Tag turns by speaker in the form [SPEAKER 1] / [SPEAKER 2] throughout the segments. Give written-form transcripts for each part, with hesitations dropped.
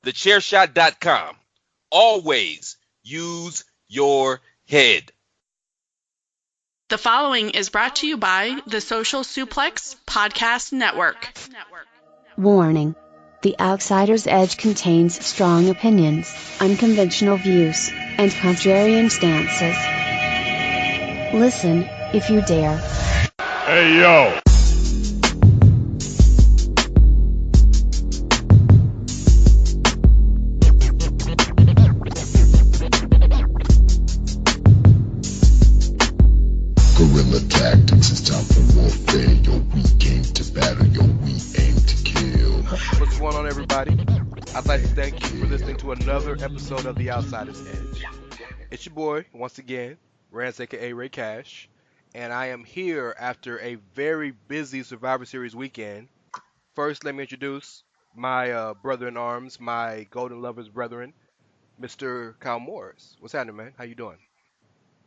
[SPEAKER 1] thechairshot.com. Always use your head.
[SPEAKER 2] The following is brought to you by the Social Suplex Podcast Network.
[SPEAKER 3] Warning. The Outsider's Edge contains strong opinions, unconventional views, and contrarian stances. Listen, if you dare.
[SPEAKER 4] Hey, yo!
[SPEAKER 5] Guerrilla tactics, it's time for warfare. Yo, we came to battle, yo, we aim to kill.
[SPEAKER 6] What's going on, everybody? I'd like to thank you for listening to another episode of The Outsider's Edge. It's your boy, once again, Rance, aka Ray Cash, and I am here after a very busy Survivor Series weekend. First, let me introduce my brother-in-arms, my Golden Lovers brethren, Mr. Kyle Morris. What's happening, man? How you doing?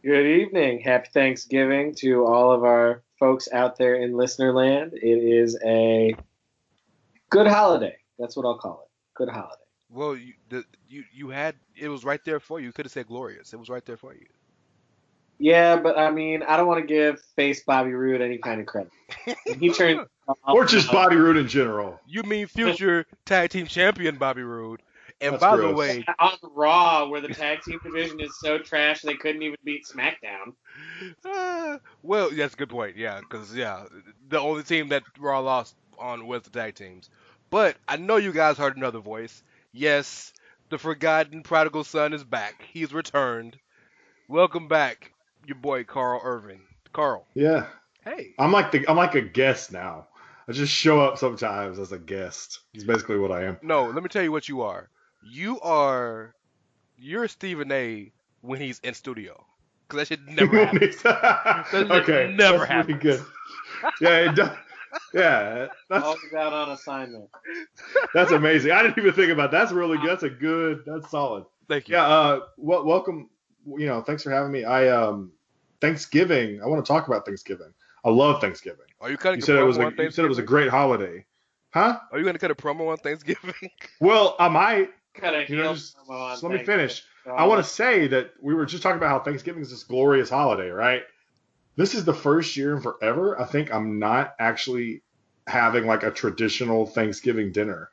[SPEAKER 7] Good evening. Happy Thanksgiving to all of our folks out there in listener land. It is a good holiday. That's what I'll call it. Good holiday.
[SPEAKER 6] Well, you had, it was right there for you. You could have said glorious. It was right there for you.
[SPEAKER 7] Yeah, but I mean, I don't want to give face Bobby Roode any kind of credit. He turned
[SPEAKER 4] Or just Bobby Roode in general.
[SPEAKER 6] You mean future tag team champion Bobby Roode. And
[SPEAKER 4] That's
[SPEAKER 6] by
[SPEAKER 4] gross.
[SPEAKER 6] the way,
[SPEAKER 7] on Raw, where the tag team division is so trash they couldn't even beat SmackDown.
[SPEAKER 6] well, that's a good point. Yeah, because the only team that Raw lost on was the tag teams. But I know you guys heard another voice. Yes, the forgotten prodigal son is back. He's returned. Welcome back, your boy Karl Irvin. Karl.
[SPEAKER 4] Yeah.
[SPEAKER 6] Hey.
[SPEAKER 4] I'm like a guest now. I just show up sometimes as a guest. It's basically what I am.
[SPEAKER 6] No, let me tell you what you are. You're Stephen A. when he's in studio. Because that should never happen.
[SPEAKER 4] Okay,
[SPEAKER 6] never
[SPEAKER 4] that's
[SPEAKER 6] happens.
[SPEAKER 4] pretty good. Yeah, it does. Yeah,
[SPEAKER 7] Always out on assignment.
[SPEAKER 4] that's amazing. I didn't even think about that. That's really good. That's solid.
[SPEAKER 6] Thank you.
[SPEAKER 4] Yeah. Welcome. Thanks for having me. Thanksgiving. I want to talk about Thanksgiving. I love Thanksgiving.
[SPEAKER 6] Are you cutting
[SPEAKER 4] You said
[SPEAKER 6] a
[SPEAKER 4] it
[SPEAKER 6] promo
[SPEAKER 4] was
[SPEAKER 6] on
[SPEAKER 4] you
[SPEAKER 6] Thanksgiving?
[SPEAKER 4] said it was a great holiday, huh?
[SPEAKER 6] Are you going to cut a promo on Thanksgiving?
[SPEAKER 4] Well, I might.
[SPEAKER 7] Just
[SPEAKER 4] Let me finish. I want to say that we were just talking about how Thanksgiving is this glorious holiday, right? This is the first year in forever I think I'm not actually having like a traditional Thanksgiving dinner.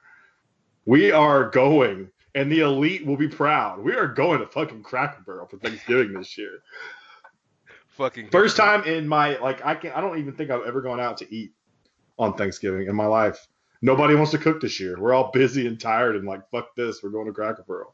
[SPEAKER 4] We are going, and the elite will be proud. We are going to fucking Cracker Barrel for Thanksgiving this year.
[SPEAKER 6] Fucking
[SPEAKER 4] First time in my I don't even think I've ever gone out to eat on Thanksgiving in my life. Nobody wants to cook this year. We're all busy and tired and like, fuck this. We're going to Cracker Barrel.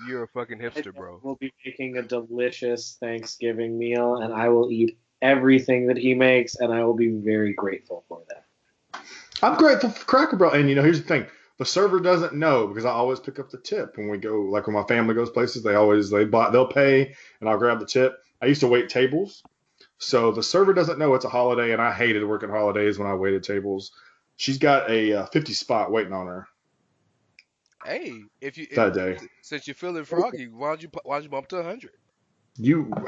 [SPEAKER 6] You're a fucking hipster, bro.
[SPEAKER 7] We'll be making a delicious Thanksgiving meal, and I will eat everything that he makes, and I will be very grateful for that.
[SPEAKER 4] I'm grateful for Cracker Barrel. And, here's the thing. The server doesn't know because I always pick up the tip when we go, like when my family goes places, they'll pay and I'll grab the tip. I used to wait tables. So the server doesn't know it's a holiday, and I hated working holidays when I waited tables. She's got a 50 spot waiting on her.
[SPEAKER 6] Hey,
[SPEAKER 4] that day.
[SPEAKER 6] Since you're feeling froggy, why don't you bump to 100?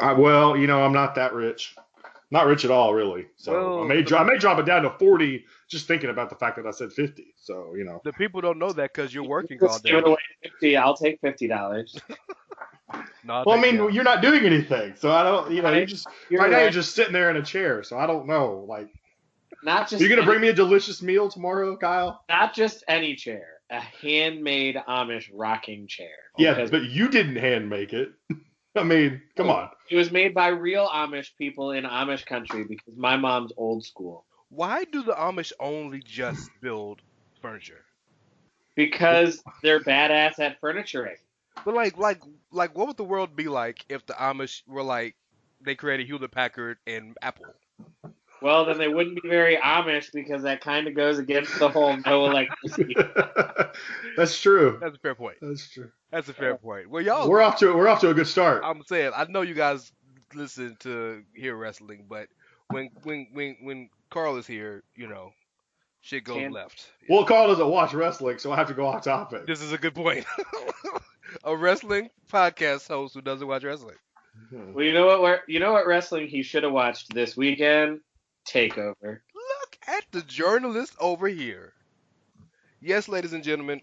[SPEAKER 4] I'm not that rich. Not rich at all, really. So I may drop it down to 40 just thinking about the fact that I said 50. So,
[SPEAKER 6] The people don't know that because you're working all day.
[SPEAKER 7] Give it away 50. I'll take $50.
[SPEAKER 6] No,
[SPEAKER 4] well, you're not doing anything. So I don't, now you're just sitting there in a chair. So I don't know. Like,
[SPEAKER 7] not just.
[SPEAKER 4] Are you going to bring me a delicious meal tomorrow, Kyle?
[SPEAKER 7] Not just any chair. A handmade Amish rocking chair.
[SPEAKER 4] Yeah, but you didn't hand make it. I mean, come on.
[SPEAKER 7] It was made by real Amish people in Amish country because my mom's old school.
[SPEAKER 6] Why do the Amish only just build furniture?
[SPEAKER 7] Because they're badass at furnituring.
[SPEAKER 6] But like, what would the world be like if the Amish were like, they created Hewlett Packard and Apple?
[SPEAKER 7] Well, then they wouldn't be very Amish because that kind of goes against the whole no electricity.
[SPEAKER 4] That's true.
[SPEAKER 6] That's a fair point.
[SPEAKER 4] That's true.
[SPEAKER 6] That's a fair point. Well, y'all,
[SPEAKER 4] we're off to a good start.
[SPEAKER 6] I'm saying, I know you guys listen to hear wrestling, but when Karl is here, shit goes left.
[SPEAKER 4] Yeah. Well, Karl doesn't watch wrestling, so I have to go off topic.
[SPEAKER 6] This is a good point. A wrestling podcast host who doesn't watch wrestling.
[SPEAKER 7] Well, you know what wrestling he should have watched this weekend? Takeover.
[SPEAKER 6] Look at the journalist over here. Yes, ladies and gentlemen.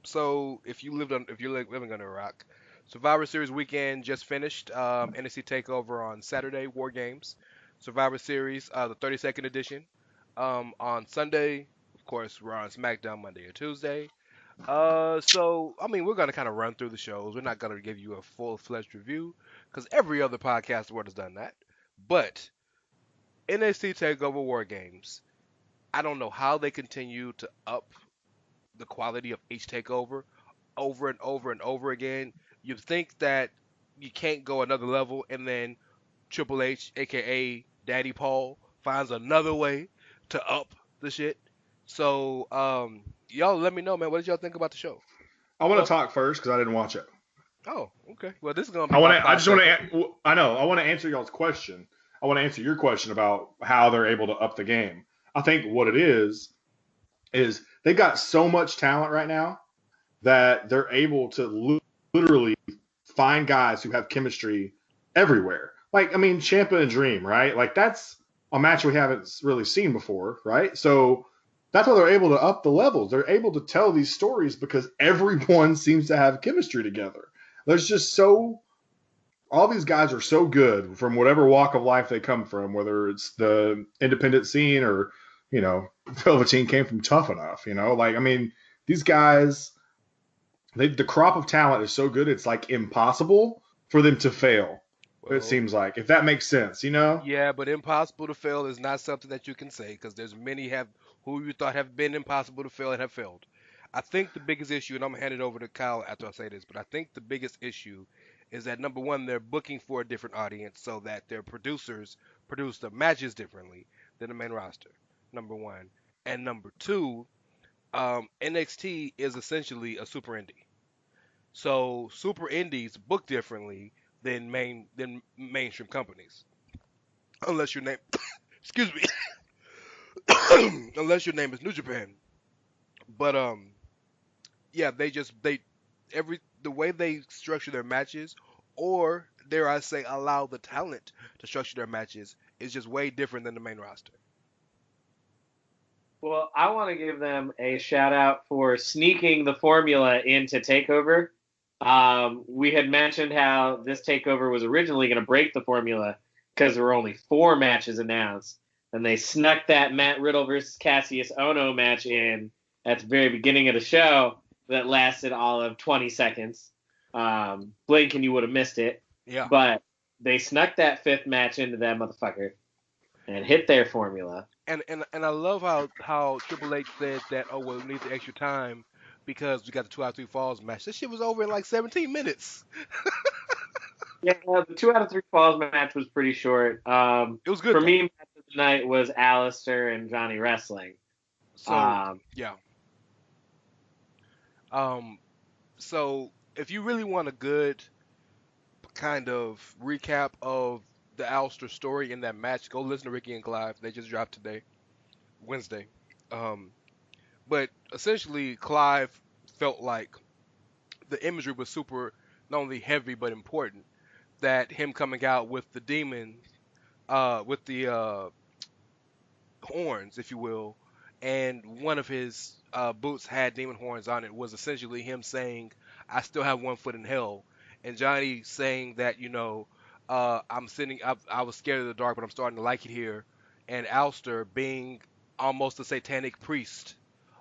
[SPEAKER 6] So if you're living under a rock, Survivor Series weekend just finished. NXT Takeover on Saturday, War Games. Survivor Series, the 32nd edition. On Sunday, of course, we're on SmackDown Monday or Tuesday. So I mean, we're gonna kind of run through the shows. We're not gonna give you a full-fledged review because every other podcast in the world has done that. But NXT Takeover War Games, I don't know how they continue to up the quality of each takeover over and over and over again. You think that you can't go another level, and then Triple H, aka Daddy Paul, finds another way to up the shit. So, y'all let me know, man. What did y'all think about the show?
[SPEAKER 4] I want
[SPEAKER 7] Well,
[SPEAKER 4] to talk first because I didn't watch it.
[SPEAKER 6] Oh, okay. Well, this is gonna be
[SPEAKER 4] I want
[SPEAKER 6] about
[SPEAKER 4] to. I
[SPEAKER 6] five
[SPEAKER 4] just want
[SPEAKER 6] seconds.
[SPEAKER 4] to. I know. I want to answer y'all's question. I want to answer your question about how they're able to up the game. I think what it is they've got so much talent right now that they're able to literally find guys who have chemistry everywhere. Like, I mean, Ciampa and Dream, right? Like, that's a match we haven't really seen before, right? So that's why they're able to up the levels. They're able to tell these stories because everyone seems to have chemistry together. There's just so all these guys are so good from whatever walk of life they come from, whether it's the independent scene or, Velveteen came from Tough Enough, like, I mean, these guys, the crop of talent is so good, it's like impossible for them to fail. It
[SPEAKER 6] Well,
[SPEAKER 4] seems like, if that makes sense.
[SPEAKER 6] yeah, but impossible to fail is not something that you can say because there's many have who you thought have been impossible to fail and have failed. I think the biggest issue, and I'm gonna hand it over to Kyle after I say this, but I think the biggest issue is that number one, they're booking for a different audience so that their producers produce the matches differently than the main roster. Number one, and number two, NXT is essentially a super indie. So super indies book differently than mainstream companies, unless your name excuse me, unless your name is New Japan. But yeah, they every the way they structure their matches, or dare I say, allow the talent to structure their matches, is just way different than the main roster.
[SPEAKER 7] well, I want to give them a shout out for sneaking the formula into Takeover. We had mentioned how this Takeover was originally going to break the formula because there were only 4 matches announced, and they snuck that Matt Riddle versus Cassius Ono match in at the very beginning of the show that lasted all of 20 seconds. Blink and you would have missed it,
[SPEAKER 6] Yeah,
[SPEAKER 7] but they snuck that 5th match into that motherfucker and hit their formula.
[SPEAKER 6] and I love how Triple H said that, oh well, we need the extra time because we got the 2 out of 3 falls match. This shit was over in like 17 minutes.
[SPEAKER 7] Yeah, the 2 out of 3 falls match was pretty short.
[SPEAKER 6] It was good
[SPEAKER 7] For
[SPEAKER 6] though.
[SPEAKER 7] me, match of the night was Alistair and Johnny wrestling.
[SPEAKER 6] So
[SPEAKER 7] Um,
[SPEAKER 6] yeah. Um, so if you really want a good kind of recap of the Alistair story in that match, go listen to Ricky and Clive. They just dropped today, Wednesday. Um, but essentially, Clive felt like the imagery was super not only heavy but important. That him coming out with the demon, with the horns, if you will, and one of his boots had demon horns on it was essentially him saying, "I still have one foot in hell," and Johnny saying that I was scared of the dark, but I'm starting to like it here, and Alster being almost a satanic priest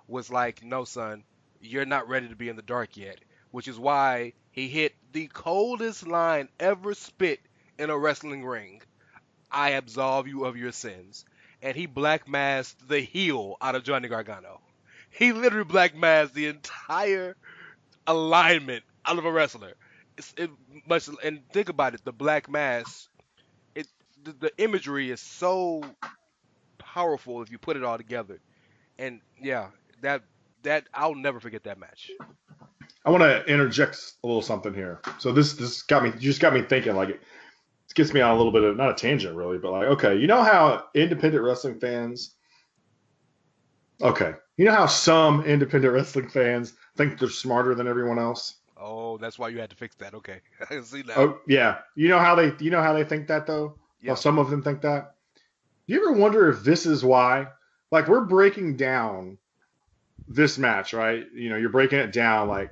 [SPEAKER 6] was like, "No, son, you're not ready to be in the dark yet," which is why he hit the coldest line ever spit in a wrestling ring. I absolve you of your sins. And he black masked the heel out of Johnny Gargano. He literally black masked the entire alignment out of a wrestler. It much and think about it, the black mask, it the imagery is so powerful if you put it all together. And yeah, that that I'll never forget that match.
[SPEAKER 4] I want to interject a little something here. So this got me, you just got me thinking. Like, it gets me on a little bit of, not a tangent really, but like, okay, you know how independent wrestling fans, okay, you know how some independent wrestling fans think they're smarter than everyone else?
[SPEAKER 6] Oh, that's why you had to fix that. Okay. I can see now.
[SPEAKER 4] Oh yeah, you know how they think that though. How
[SPEAKER 6] Yeah.
[SPEAKER 4] some of them think that. Do you ever wonder if this is why? Like, we're breaking down this match, right? You're breaking it down like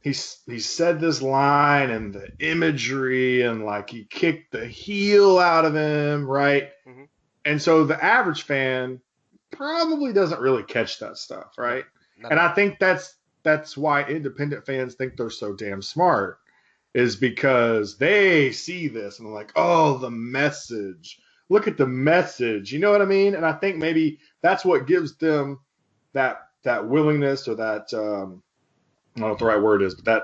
[SPEAKER 4] he said this line and the imagery and like he kicked the heel out of him, right?
[SPEAKER 6] Mm-hmm.
[SPEAKER 4] And so the average fan probably doesn't really catch that stuff, right?
[SPEAKER 6] Not
[SPEAKER 4] And
[SPEAKER 6] at
[SPEAKER 4] I
[SPEAKER 6] all.
[SPEAKER 4] think that's why independent fans think they're so damn smart, is because they see this and they're like, oh, the message. Look at the message. You know what I mean? And I think maybe that's what gives them that willingness, or that I don't know what the right word is, but that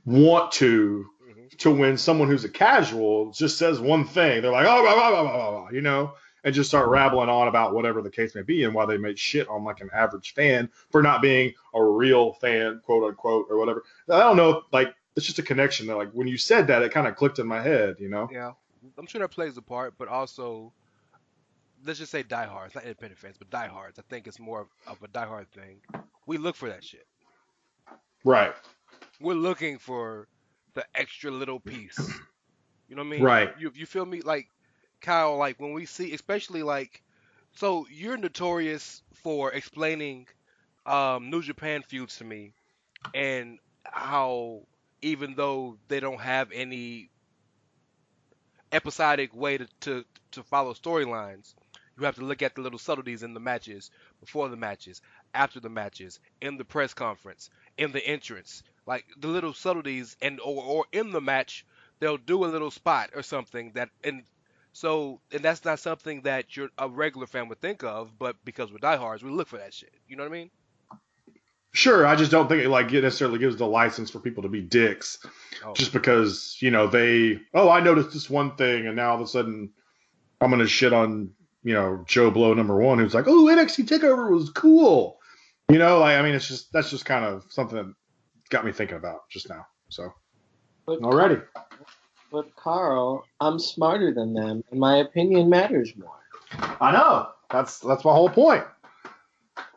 [SPEAKER 4] want
[SPEAKER 6] Mm-hmm.
[SPEAKER 4] to when someone who's a casual just says one thing, they're like, oh, blah, blah, blah, blah, blah, and just start rattling on about whatever the case may be, and why they make shit on like an average fan for not being a real fan, quote unquote, or whatever. I don't know, like it's just a connection that like when you said that, it kind of clicked in my head.
[SPEAKER 6] Yeah, I'm sure that plays a part, but also let's just say diehards, not independent fans, but diehards. I think it's more of a diehard thing. We look for that shit.
[SPEAKER 4] Right,
[SPEAKER 6] We're looking for the extra little piece. You know what I mean?
[SPEAKER 4] right.
[SPEAKER 6] You feel me? Like Kyle, like when we see, especially like, so you're notorious for explaining New Japan feuds to me, and how even though they don't have any episodic way to follow storylines, you have to look at the little subtleties in the matches, before the matches, after the matches, in the press conference, in the entrance, like the little subtleties, and or in the match they'll do a little spot or something that, and that's not something that a regular fan would think of, but because we're diehards, we look for that shit. You know what I mean?
[SPEAKER 4] Sure, I just don't think it necessarily gives the license for people to be dicks,
[SPEAKER 6] Oh,
[SPEAKER 4] just because I noticed this one thing, and now all of a sudden I'm gonna shit on Joe Blow #1, who's like, oh, NXT Takeover was cool. Like, I mean, that's just kind of something that got me thinking about just now. So
[SPEAKER 7] But,
[SPEAKER 4] already,
[SPEAKER 7] but Carl, I'm smarter than them, and my opinion matters more.
[SPEAKER 4] I know that's my whole point.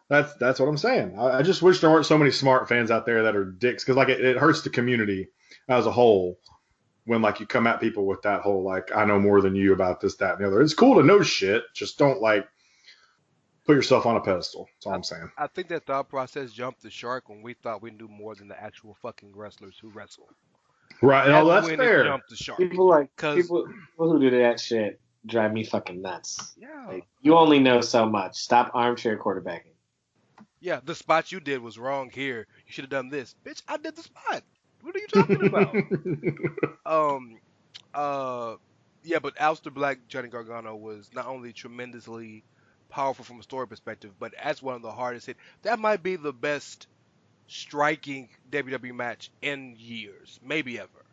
[SPEAKER 4] That's what I'm saying. I just wish there weren't so many smart fans out there that are dicks, because like it hurts the community as a whole when like you come at people with that whole like, I know more than you about this, that, and the other. It's cool to know shit, just don't like put yourself on a pedestal. That's all I'm saying.
[SPEAKER 6] I think that thought process jumped the shark when we thought we knew more than the actual fucking wrestlers who wrestle.
[SPEAKER 4] Right.
[SPEAKER 6] That's
[SPEAKER 4] No, that's
[SPEAKER 6] when it
[SPEAKER 4] fair.
[SPEAKER 6] jumped the shark. Cause
[SPEAKER 7] People who do that shit drive me fucking nuts.
[SPEAKER 6] yeah,
[SPEAKER 7] Like, you only know so much. Stop armchair quarterbacking.
[SPEAKER 6] yeah, the spot you did was wrong here. You should have done this, bitch. I did the spot. What are you talking about? Um, uh, yeah, but Aleister Black, Johnny Gargano was not only tremendously powerful from a story perspective, but as one of the hardest hit. That might be the best striking WWE match in years, maybe ever,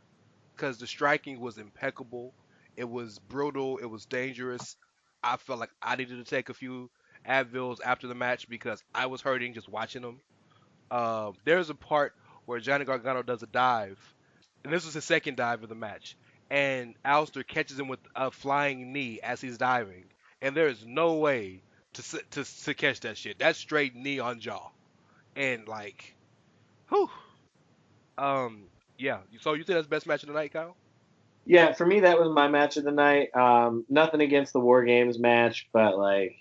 [SPEAKER 6] because the striking was impeccable. It was brutal. It was dangerous. I felt like I needed to take a few Advils after the match because I was hurting just watching them. There's a part where Johnny Gargano does a dive, and this was his second dive of the match, and Aleister catches him with a flying knee as he's diving, and there is no way to catch that shit. That's straight knee on jaw, and like, whew. Yeah. So you think that's the best match of the night, Kyle?
[SPEAKER 7] Yeah, for me, that was my match of the night. Nothing against the War Games match, but like,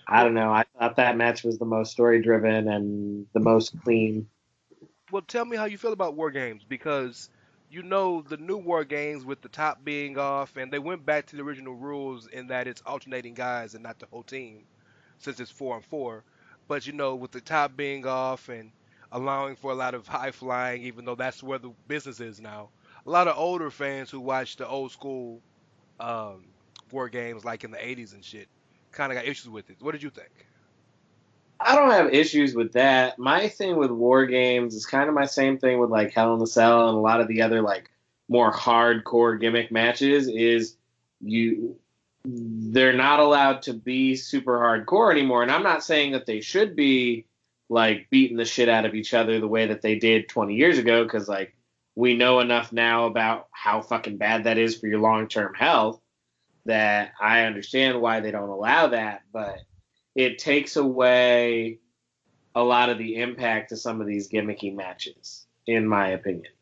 [SPEAKER 7] I don't know. I thought that match was the most story driven and the most clean.
[SPEAKER 6] Well, tell me how you feel about War Games, because the new War Games with the top being off, and they went back to the original rules in that it's alternating guys and not the whole team, since it's 4-on-4. But with the top being off and allowing for a lot of high flying, even though that's where the business is now. A lot of older fans who watch the old school um, War Games, like in the 80s and shit, kind of got issues with it. What did you think?
[SPEAKER 7] I don't have issues with that. My thing with War Games is kind of my same thing with like Hell in a Cell and a lot of the other like more hardcore gimmick matches is you they're not allowed to be super hardcore anymore. And I'm not saying that they should be like beating the shit out of each other the way that they did 20 years ago, because like we know enough now about how fucking bad that is for your long-term health that I understand why they don't allow that, but it takes away a lot of the impact of some of these gimmicky matches, in my opinion.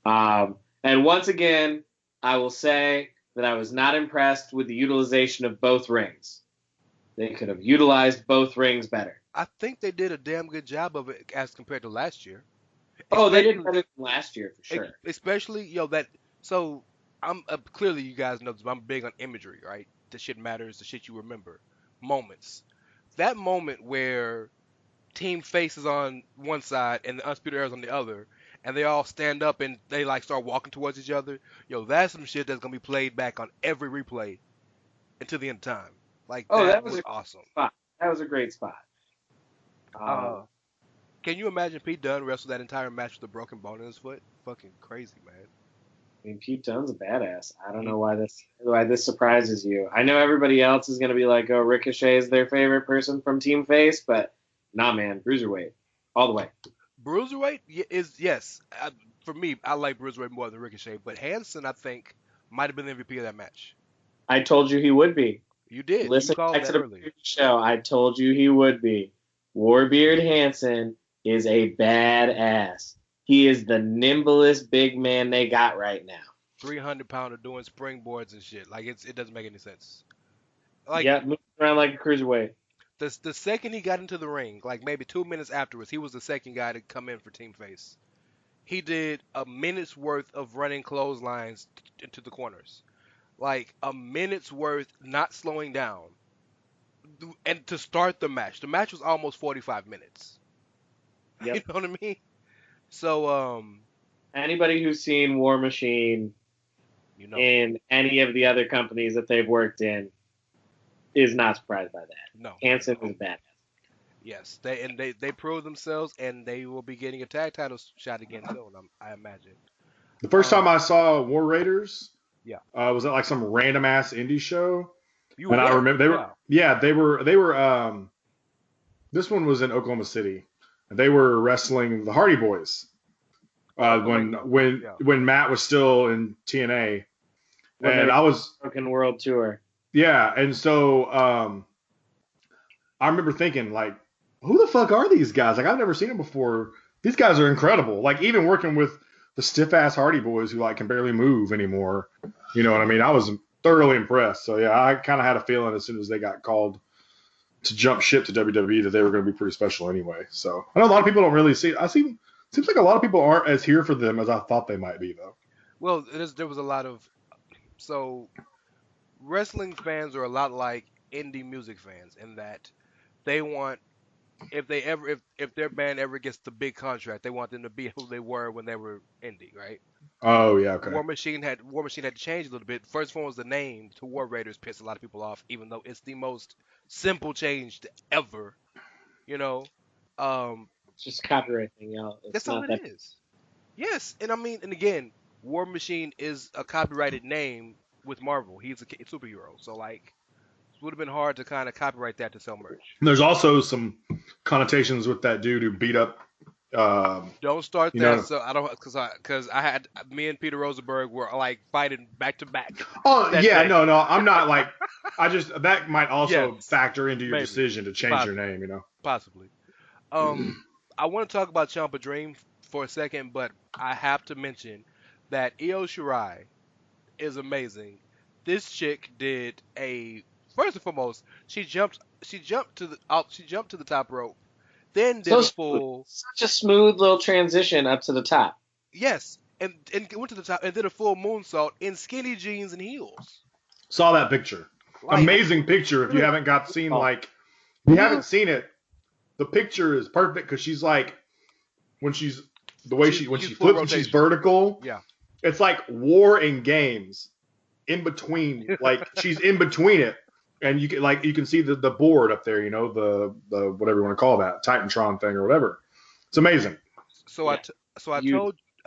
[SPEAKER 7] And once again, I will say that I was not impressed with the utilization of both rings. They could have utilized both rings better.
[SPEAKER 6] I think they did a damn good job of it as compared to last year.
[SPEAKER 7] Oh, they did
[SPEAKER 6] Especially-
[SPEAKER 7] better than last year for sure.
[SPEAKER 6] Especially, that. So I'm clearly you guys know this, but I'm big on imagery, right? The shit matters, the shit you remember, moments. That moment where Team Face is on one side and the Undisputed Era is on the other, and they all stand up and they like start walking towards each other. That's some shit that's gonna be played back on every replay until the end of time. Like that was awesome.
[SPEAKER 7] Spot. That was a great spot.
[SPEAKER 6] Can you imagine Pete Dunne wrestled that entire match with a broken bone in his foot? Fucking crazy, man.
[SPEAKER 7] I mean, Pete Dunne's a badass. I don't know why this surprises you. I know everybody else is gonna be like, "Oh, Ricochet is their favorite person from Team Face," but nah, man, Bruiserweight, all the way.
[SPEAKER 6] Bruiserweight is yes. For me, I like Bruiserweight more than Ricochet, but Hanson, I think, might have been the MVP of that match.
[SPEAKER 7] I told you he would be.
[SPEAKER 6] You did.
[SPEAKER 7] Listen
[SPEAKER 6] You called
[SPEAKER 7] back
[SPEAKER 6] that
[SPEAKER 7] to the
[SPEAKER 6] early.
[SPEAKER 7] show. I told you he would be. Warbeard Hanson is a badass. He is the nimblest big man they got right now.
[SPEAKER 6] 300-pounder doing springboards and shit. Like it doesn't make any sense. Like
[SPEAKER 7] Moving around like a cruiserweight.
[SPEAKER 6] the second he got into the ring, like maybe 2 minutes afterwards, he was the second guy to come in for Team Face. He did a minute's worth of running clotheslines into the corners. Like a minute's worth, not slowing down. And to start the match was almost 45 minutes.
[SPEAKER 7] Yep.
[SPEAKER 6] You know what I mean? So,
[SPEAKER 7] Anybody who's seen War Machine in any of the other companies that they've worked in is not surprised by that.
[SPEAKER 6] No.
[SPEAKER 7] Hanson was badass.
[SPEAKER 6] Yes, they proved themselves, and they will be getting a tag title shot again soon, I imagine.
[SPEAKER 4] The first time I saw War Raiders,
[SPEAKER 6] Yeah.
[SPEAKER 4] Was at like some random ass indie show.
[SPEAKER 6] You
[SPEAKER 4] And
[SPEAKER 6] were
[SPEAKER 4] I
[SPEAKER 6] there?
[SPEAKER 4] remember they were this one was in Oklahoma City. And they were wrestling the Hardy Boys. When Matt was still in TNA. And I was
[SPEAKER 7] Broken World Tour.
[SPEAKER 4] Yeah, and so I remember thinking, like, who the fuck are these guys? Like, I've never seen them before. These guys are incredible. Like, even working with the stiff-ass Hardy Boys who, like, can barely move anymore. You know what I mean? I was thoroughly impressed. So, yeah, I kind of had a feeling as soon as they got called to jump ship to WWE that they were going to be pretty special anyway. So, I know a lot of people don't really see it. Seems like a lot of people aren't as here for them as I thought they might be, though.
[SPEAKER 6] Well, there was a lot of... So, wrestling fans are a lot like indie music fans in that they want... If their band ever gets the big contract, they want them to be who they were when they were indie, right?
[SPEAKER 4] Oh yeah, okay.
[SPEAKER 6] War Machine had to change a little bit. First one was the name to War Raiders pissed a lot of people off, even though it's the most simple change ever. You know,
[SPEAKER 7] It's just copyright thing, y'all.
[SPEAKER 6] that's all it is. Yes, and I mean, and again, War Machine is a copyrighted name with Marvel. He's a superhero, so like. It would have been hard to kind of copyright that to sell merch.
[SPEAKER 4] There's also some connotations with that dude who beat up.
[SPEAKER 6] Don't start that. So I don't because I had me and Peter Rosenberg were like fighting back to back.
[SPEAKER 4] Oh yeah, no, I'm not like that might also factor into your decision to change your name, you know.
[SPEAKER 6] Possibly. I want to talk about Ciampa Dream for a second, but I have to mention that Io Shirai is amazing. This chick did first and foremost, she jumped to the top rope, then did a full
[SPEAKER 7] such a smooth little transition up to the top.
[SPEAKER 6] Yes, and went to the top and did a full moonsault in skinny jeans and heels.
[SPEAKER 4] Saw that picture. Like, amazing picture. If you haven't seen it, the picture is perfect because she's like when she flips and she's vertical.
[SPEAKER 6] Yeah,
[SPEAKER 4] it's like War and Games in between. Like she's in between it. And you can see the board up there, you know, the whatever you want to call that, Titantron thing or whatever. It's amazing.
[SPEAKER 6] So I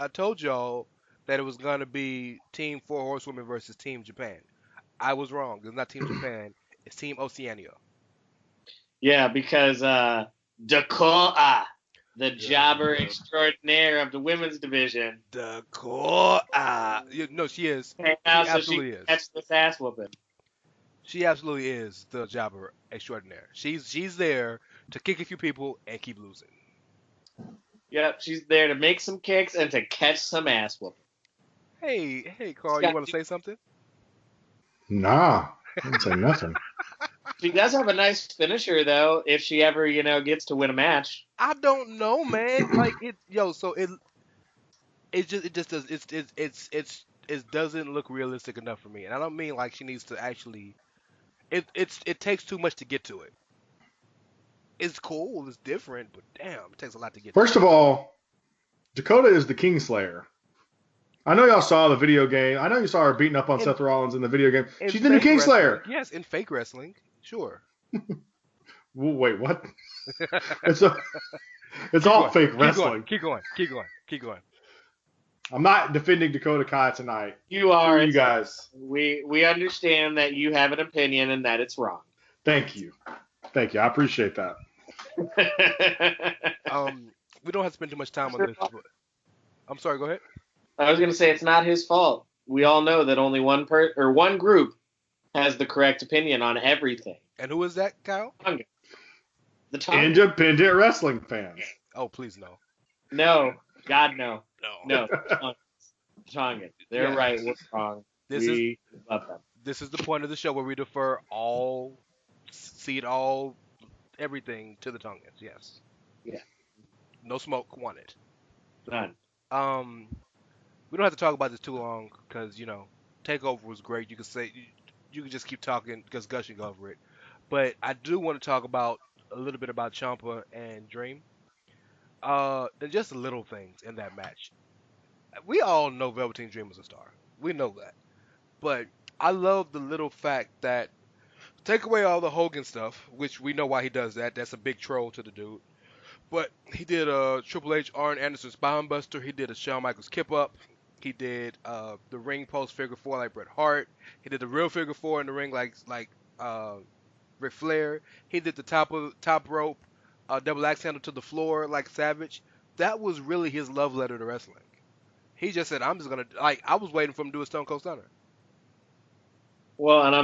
[SPEAKER 6] told y'all that it was gonna be Team 4 Horsewomen versus Team Japan. I was wrong. It's not Team Japan. It's Team Oceania.
[SPEAKER 7] Yeah, because Dakota, the jobber extraordinaire of the women's division.
[SPEAKER 6] Dakota. No, she is.
[SPEAKER 7] She absolutely is. Catch this ass whooping.
[SPEAKER 6] She absolutely is the jobber extraordinaire. She's there to kick a few people and keep losing.
[SPEAKER 7] Yep, she's there to make some kicks and to catch some ass whooping.
[SPEAKER 6] Hey, Karl, you want to say something?
[SPEAKER 4] Nah, I didn't say nothing.
[SPEAKER 7] She does have a nice finisher, though, if she ever, gets to win a match.
[SPEAKER 6] I don't know, man. Like so it just does it doesn't look realistic enough for me. And I don't mean like she needs to actually it takes too much to get to it. It's cool, it's different, but damn, it takes a lot to get to
[SPEAKER 4] First of all, Dakota is the Kingslayer. I know y'all saw the video game. I know you saw her beating up on Seth Rollins in the video game.
[SPEAKER 6] it.
[SPEAKER 4] She's the new Kingslayer.
[SPEAKER 6] Yes, in fake wrestling, sure.
[SPEAKER 4] Wait, what? It's all fake wrestling.
[SPEAKER 6] Keep going.
[SPEAKER 4] I'm not defending Dakota Kai tonight.
[SPEAKER 7] You are.
[SPEAKER 4] You guys.
[SPEAKER 7] We understand that you have an opinion and that it's wrong.
[SPEAKER 4] Thank you. I appreciate that.
[SPEAKER 6] We don't have to spend too much time on this. But... I'm sorry. Go ahead.
[SPEAKER 7] I was going to say it's not his fault. We all know that only one group has the correct opinion on everything.
[SPEAKER 6] And who is that, Kyle?
[SPEAKER 7] The Tongan.
[SPEAKER 4] Independent wrestling fans.
[SPEAKER 6] Oh, please no.
[SPEAKER 7] No. God, no.
[SPEAKER 6] No.
[SPEAKER 7] Tongan. They're right. We're wrong. We love them.
[SPEAKER 6] This is the point of the show where we defer everything to the Tongans. Yes.
[SPEAKER 7] Yeah.
[SPEAKER 6] No smoke wanted.
[SPEAKER 7] None.
[SPEAKER 6] We don't have to talk about this too long because Takeover was great. You could just keep talking, just gushing over it. But I do want to talk about a little bit about Ciampa and Dream. And just little things in that match. We all know Velveteen Dream was a star. We know that. But I love the little fact that take away all the Hogan stuff, which we know why he does that. That's a big troll to the dude. But he did a Triple H Arn Anderson Spinebuster. He did a Shawn Michaels Kip Up. He did the ring post figure 4 like Bret Hart. He did the real figure 4 in the ring like Ric Flair. He did the top rope double axe handle to the floor like Savage. That was really his love letter to wrestling. He just said, I'm just going to, I was waiting for him to do a Stone Cold Stunner.
[SPEAKER 7] Well, and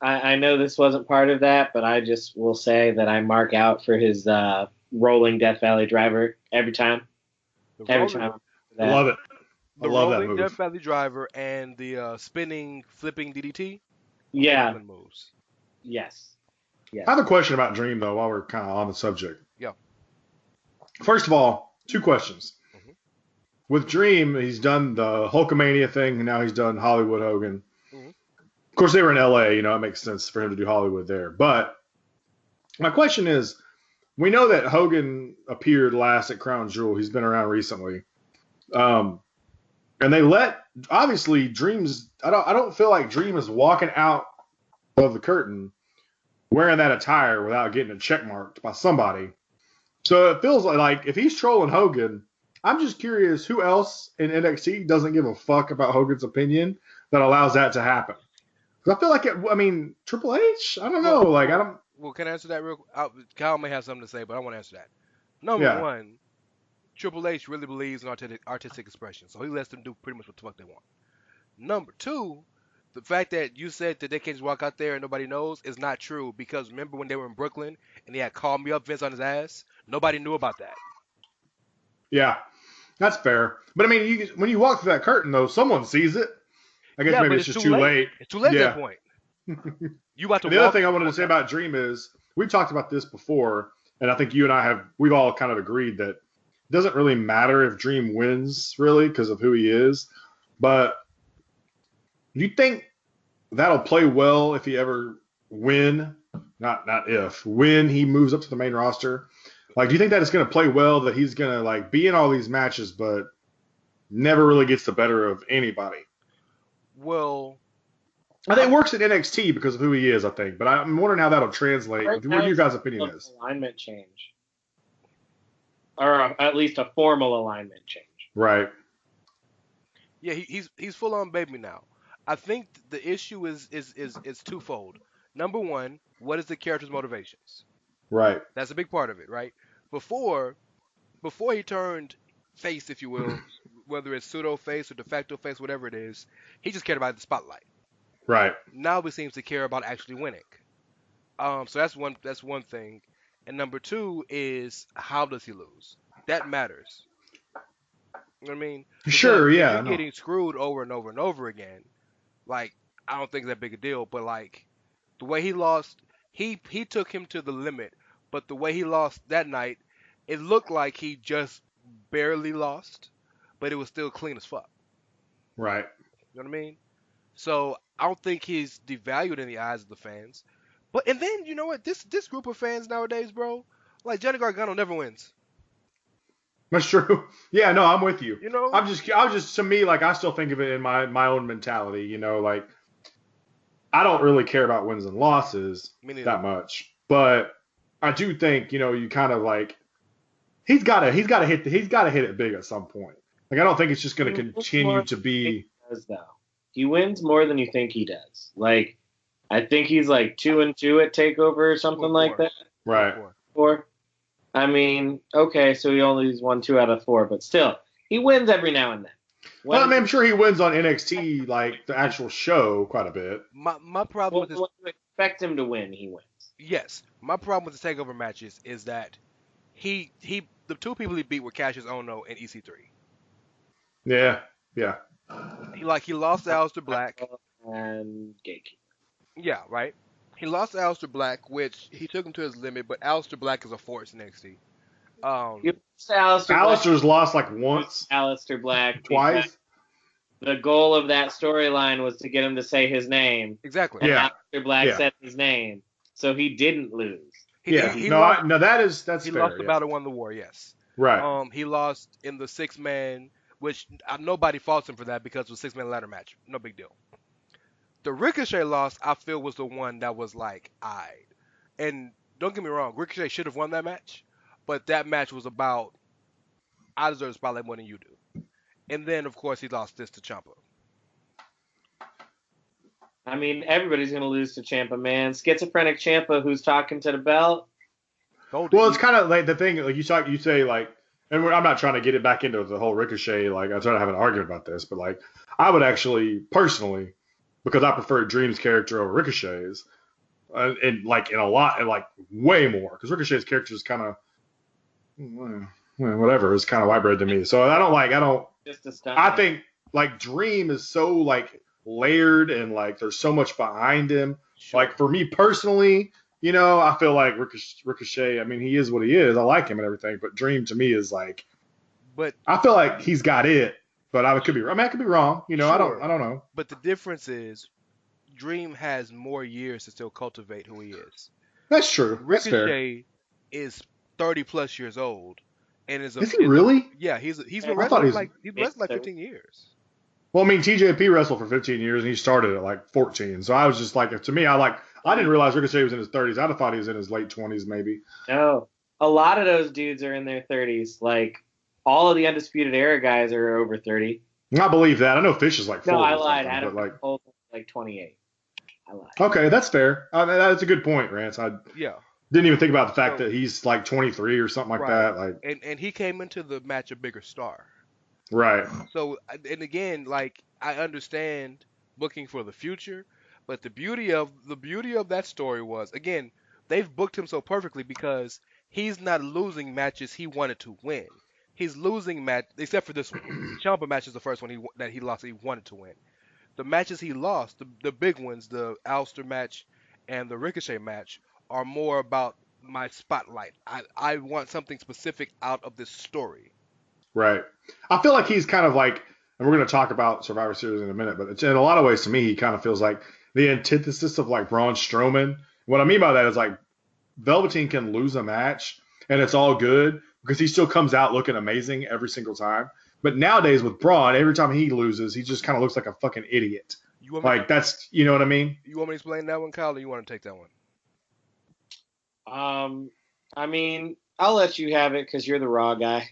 [SPEAKER 7] I know this wasn't part of that, but I just will say that I mark out for his rolling Death Valley driver every time. Every time.
[SPEAKER 4] I love it.
[SPEAKER 6] The
[SPEAKER 4] I love that
[SPEAKER 6] rolling
[SPEAKER 4] move.
[SPEAKER 6] Death Valley driver and the flipping DDT.
[SPEAKER 7] Yeah.
[SPEAKER 6] Moves.
[SPEAKER 7] Yes.
[SPEAKER 4] I have a question about Dream, though, while we're kind of on the subject.
[SPEAKER 6] Yeah.
[SPEAKER 4] First of all, 2 questions.
[SPEAKER 6] Mm-hmm.
[SPEAKER 4] With Dream, he's done the Hulkamania thing, and now he's done Hollywood Hogan.
[SPEAKER 6] Mm-hmm.
[SPEAKER 4] Of course, they were in L.A., it makes sense for him to do Hollywood there. But my question is, we know that Hogan appeared last at Crown Jewel. He's been around recently. And they obviously, Dream's, I don't feel like Dream is walking out of the curtain wearing that attire without getting a check marked by somebody. So it feels like if he's trolling Hogan, I'm just curious who else in NXT doesn't give a fuck about Hogan's opinion that allows that to happen. Because I feel like Triple H? I don't know.
[SPEAKER 6] Well, can I answer that real quick? Kyle may have something to say, but I want to answer that. Number one, Triple H really believes in artistic expression, so he lets them do pretty much what the fuck they want. Number two, the fact that you said that they can't just walk out there and nobody knows is not true, because remember when they were in Brooklyn and he had called me up Vince on his ass? Nobody knew about that.
[SPEAKER 4] Yeah, that's fair. But when you walk through that curtain, though, someone sees it. I guess maybe it's just too late.
[SPEAKER 6] It's too late at that point. You about to
[SPEAKER 4] the other thing I wanted to say about Dream is, we've talked about this before, and I think you and we've all kind of agreed that it doesn't really matter if Dream wins, really, because of who he is. But do you think that'll play well if he ever when he moves up to the main roster? Like, do you think that it's going to play well that he's going to be in all these matches but never really gets the better of anybody?
[SPEAKER 6] Well,
[SPEAKER 4] I think it works at NXT because of who he is, I think. But I'm wondering how that'll translate. What your guys' opinion is?
[SPEAKER 7] Alignment change. Or at least a formal alignment change.
[SPEAKER 4] Right.
[SPEAKER 6] Yeah, he's full on baby now. I think the issue is twofold. Number one, what is the character's motivations?
[SPEAKER 4] Right.
[SPEAKER 6] That's a big part of it, right? Before he turned face, if you will, whether it's pseudo face or de facto face, whatever it is, he just cared about the spotlight.
[SPEAKER 4] Right.
[SPEAKER 6] Now he seems to care about actually winning. So that's one thing. And number two is, how does he lose? That matters. You know what I mean?
[SPEAKER 4] Sure,
[SPEAKER 6] because
[SPEAKER 4] yeah.
[SPEAKER 6] If you're getting screwed over and over and over again, I don't think it's that big a deal. But the way he lost he took him to the limit, but the way he lost that night, it looked like he just barely lost, but it was still clean as fuck.
[SPEAKER 4] Right.
[SPEAKER 6] You know what I mean? So I don't think he's devalued in the eyes of the fans. But and then you know what? This group of fans nowadays, bro, like Johnny Gargano never wins.
[SPEAKER 4] That's true. Yeah, no, I'm with you.
[SPEAKER 6] You know?
[SPEAKER 4] I was just to me, like, I still think of it in my own mentality, you know, like, I don't really care about wins and losses
[SPEAKER 6] Me neither.
[SPEAKER 4] that much, but I do think, you know, you kind of like, he's got to hit it big at some point. Like, I don't think it's just going to continue to be.
[SPEAKER 7] Does though. He wins more than you think he does. Like, I think he's like 2-2 at Takeover or something like that.
[SPEAKER 4] Right.
[SPEAKER 7] 4. I mean, okay, so he only won 2 out of 4, but still, he wins every now and then.
[SPEAKER 4] Well, I mean, I'm sure he wins on NXT, like the actual show, quite a bit.
[SPEAKER 6] My problem with this.
[SPEAKER 7] When you expect him to win, he wins.
[SPEAKER 6] Yes, my problem with the Takeover matches is that the two people he beat were Cassius Ohno and EC3.
[SPEAKER 4] Yeah.
[SPEAKER 6] He lost to Aleister Black.
[SPEAKER 7] And Gatekeeper.
[SPEAKER 6] Yeah, right. He lost to Aleister Black, which he took him to his limit, but Aleister Black is a force in NXT.
[SPEAKER 4] Aleister's lost like once.
[SPEAKER 7] Aleister Black.
[SPEAKER 4] Twice.
[SPEAKER 7] The goal of that storyline was to get him to say his name.
[SPEAKER 6] Exactly.
[SPEAKER 7] And
[SPEAKER 4] Yeah.
[SPEAKER 7] Aleister Black said his name, so he didn't lose.
[SPEAKER 6] He
[SPEAKER 4] that's
[SPEAKER 6] He
[SPEAKER 4] fair.
[SPEAKER 6] lost the battle, won the war. Yes.
[SPEAKER 4] Right.
[SPEAKER 6] He lost in the 6-man, which nobody faults him for that because it was a 6-man ladder match. No big deal. The Ricochet loss, I feel, was the one that was like, and don't get me wrong, Ricochet should have won that match, but that match was about, I deserve the spotlight more than you do. And then, of course, he lost this to Ciampa.
[SPEAKER 7] I mean, everybody's going to lose to Ciampa, man. Schizophrenic Ciampa who's talking to the belt.
[SPEAKER 4] Well, it's kind of like the thing, like you say, like, and I'm not trying to get it back into the whole Ricochet, like, I'm trying to have an argument about this, but, like, I would actually, personally, because I prefer Dream's character over Ricochet's, and like in a lot, and like way more, because Ricochet's character is kind of, whatever, it's kind of white bread to me. So I think like Dream is so like layered and like there's so much behind him. Sure. Like for me personally, you know, I feel like Ricochet, I mean, he is what he is. I like him and everything, but Dream to me is like,
[SPEAKER 6] but
[SPEAKER 4] I feel like he's got it. But I could be wrong. You know,
[SPEAKER 6] sure.
[SPEAKER 4] I don't know.
[SPEAKER 6] But the difference is, Dream has more years to still cultivate who he is.
[SPEAKER 4] That's true.
[SPEAKER 6] Ricochet is 30+ years old, and is
[SPEAKER 4] he really?
[SPEAKER 6] Yeah, he's been wrestling like 15 years.
[SPEAKER 4] Well, I mean, TJP wrestled for 15 years, and he started at like 14. So I was just like, to me, I didn't realize Ricochet was in his 30s. I'd have thought he was in his late 20s, maybe.
[SPEAKER 7] No, a lot of those dudes are in their 30s. Like. All of the Undisputed Era guys are over 30.
[SPEAKER 4] I believe that. I know Fish is like 40.
[SPEAKER 7] No, I lied. Adam
[SPEAKER 4] like
[SPEAKER 7] 28. I lied.
[SPEAKER 4] Okay, that's fair. That's a good point, Rance. I didn't even think about the fact that he's like 23 or something like that. Like,
[SPEAKER 6] and he came into the match a bigger star.
[SPEAKER 4] Right.
[SPEAKER 6] So, and again, like, I understand booking for the future, but the beauty of that story was, again, they've booked him so perfectly because he's not losing matches he wanted to win. He's losing match, except for this one. Ciampa match is the first one that he lost. He wanted to win. The matches he lost, the big ones, the Aleister match and the Ricochet match, are more about my spotlight. I want something specific out of this story.
[SPEAKER 4] Right. I feel like he's kind of like, and we're going to talk about Survivor Series in a minute, but in a lot of ways, to me, he kind of feels like the antithesis of like Braun Strowman. What I mean by that is like Velveteen can lose a match and it's all good, because he still comes out looking amazing every single time. But nowadays with Braun, every time he loses, he just kind of looks like a fucking idiot. That's, you know what I mean?
[SPEAKER 6] You want me to explain that one, Kyle, or you want to take that one?
[SPEAKER 7] I mean, I'll let you have it because you're the Raw guy.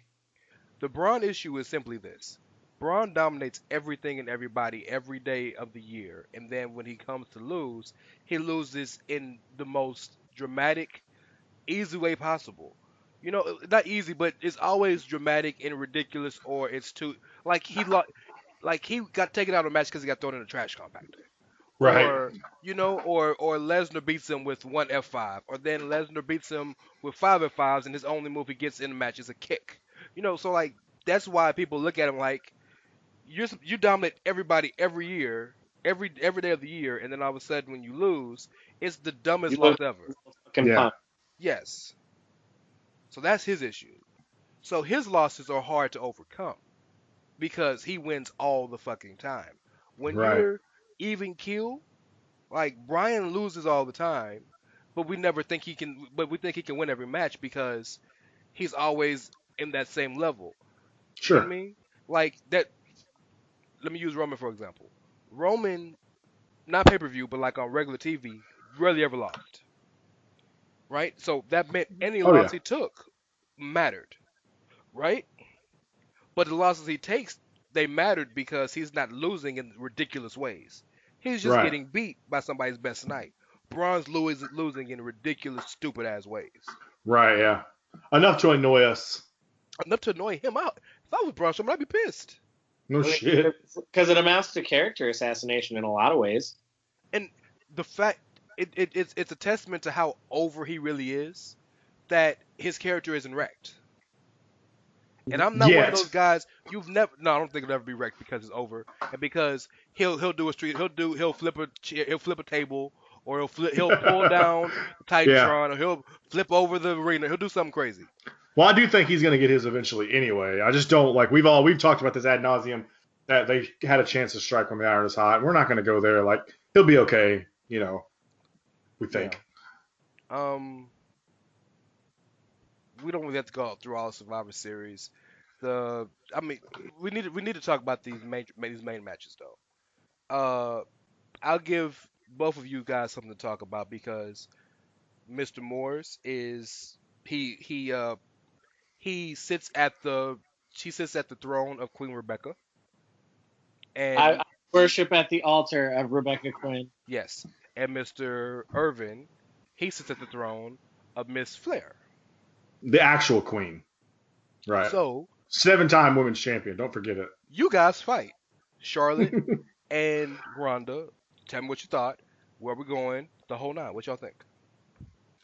[SPEAKER 6] The Braun issue is simply this. Braun dominates everything and everybody every day of the year. And then when he comes to lose, he loses in the most dramatic, easy way possible. You know, not easy, but it's always dramatic and ridiculous, or it's too like he got taken out of a match because he got thrown in a trash compactor,
[SPEAKER 4] right?
[SPEAKER 6] Or or Lesnar beats him with one F5, or then Lesnar beats him with 5 F5s, and his only move he gets in the match is a kick. You know, so like that's why people look at him like you dominate everybody every year, every day of the year, and then all of a sudden when you lose, it's the dumbest
[SPEAKER 7] You
[SPEAKER 6] loss
[SPEAKER 7] look
[SPEAKER 6] ever.
[SPEAKER 7] fucking
[SPEAKER 4] Yeah.
[SPEAKER 7] punk.
[SPEAKER 6] Yes. So that's his issue. So his losses are hard to overcome because he wins all the fucking time. When
[SPEAKER 4] Right.
[SPEAKER 6] you're even keel, like Brian loses all the time, but we never think he can. But we think he can win every match because he's always in that same level. You know what I
[SPEAKER 4] Sure.
[SPEAKER 6] mean? Like that. Let me use Roman for example. Roman, not pay per view, but like on regular TV, rarely ever lost. Right? So that meant any
[SPEAKER 4] Oh
[SPEAKER 6] loss
[SPEAKER 4] yeah.
[SPEAKER 6] he took mattered. Right? But the losses he takes, they mattered because he's not losing in ridiculous ways. He's just
[SPEAKER 4] Right.
[SPEAKER 6] getting beat by somebody's best night. Braun's losing in ridiculous, stupid ass ways.
[SPEAKER 4] Right. Yeah. Enough to annoy us.
[SPEAKER 6] Enough to annoy him out. If I was Braun Strowman, I'd be pissed.
[SPEAKER 4] No shit.
[SPEAKER 7] Because it amounts to character assassination in a lot of ways.
[SPEAKER 6] And the fact it's a testament to how over he really is that his character isn't wrecked. And I'm not one of
[SPEAKER 4] Yet.
[SPEAKER 6] those guys. You've never. No, I don't think it'll ever be wrecked because it's over, and because he'll do a street. He'll flip a chair, he'll flip a table, or he'll pull down the Titantron, or he'll flip over the arena. He'll do something crazy.
[SPEAKER 4] Well, I do think he's going to get his eventually anyway. I just don't like we've talked about this ad nauseum that they had a chance to strike when the iron is hot. We're not going to go there. Like he'll be okay, we think.
[SPEAKER 6] Yeah. We don't really have to go through all the Survivor Series. We need to talk about these main matches though. I'll give both of you guys something to talk about because Mr. Morris is he sits at the throne of Queen Rebecca, and
[SPEAKER 7] I worship at the altar of Rebecca Quinn.
[SPEAKER 6] yes, and Mr. Irvin, he sits at the throne of Miss Flair.
[SPEAKER 4] The actual queen. Right.
[SPEAKER 6] So
[SPEAKER 4] 7-time women's champion. Don't forget it.
[SPEAKER 6] you guys fight, Charlotte and Ronda. Tell me what you thought. Where we going? The whole nine. What y'all think?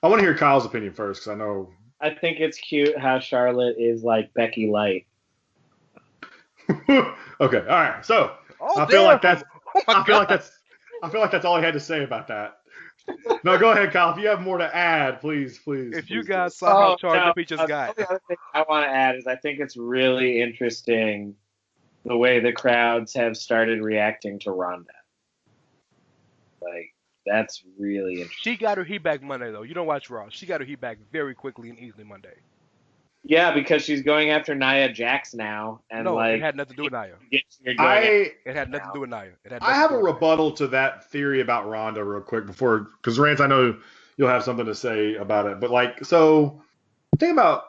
[SPEAKER 4] I want to hear Kyle's opinion first because I know.
[SPEAKER 7] I think it's cute how Charlotte is like Becky Light.
[SPEAKER 4] Okay. All right. So
[SPEAKER 6] Oh,
[SPEAKER 4] I feel like that's.
[SPEAKER 6] Oh my
[SPEAKER 4] I feel
[SPEAKER 6] God.
[SPEAKER 4] like that's all I had to say about that. No, go ahead, Kyle. If you have more to add, please.
[SPEAKER 6] If you
[SPEAKER 4] please
[SPEAKER 6] guys saw how charged up he just got.
[SPEAKER 7] The other thing I want to add is I think it's really interesting the way the crowds have started reacting to Ronda. Like, that's really interesting.
[SPEAKER 6] She got her heat back Monday though. You don't watch Raw. She got her heat back very quickly and easily Monday.
[SPEAKER 7] Yeah, because she's going after Nia Jax now, and
[SPEAKER 6] No,
[SPEAKER 7] it
[SPEAKER 6] it had nothing to do with Nia.
[SPEAKER 4] I
[SPEAKER 6] It had nothing to do with Nia.
[SPEAKER 4] I have a rebuttal to that theory about Ronda real quick because Rance, I know you'll have something to say about it, but so the thing about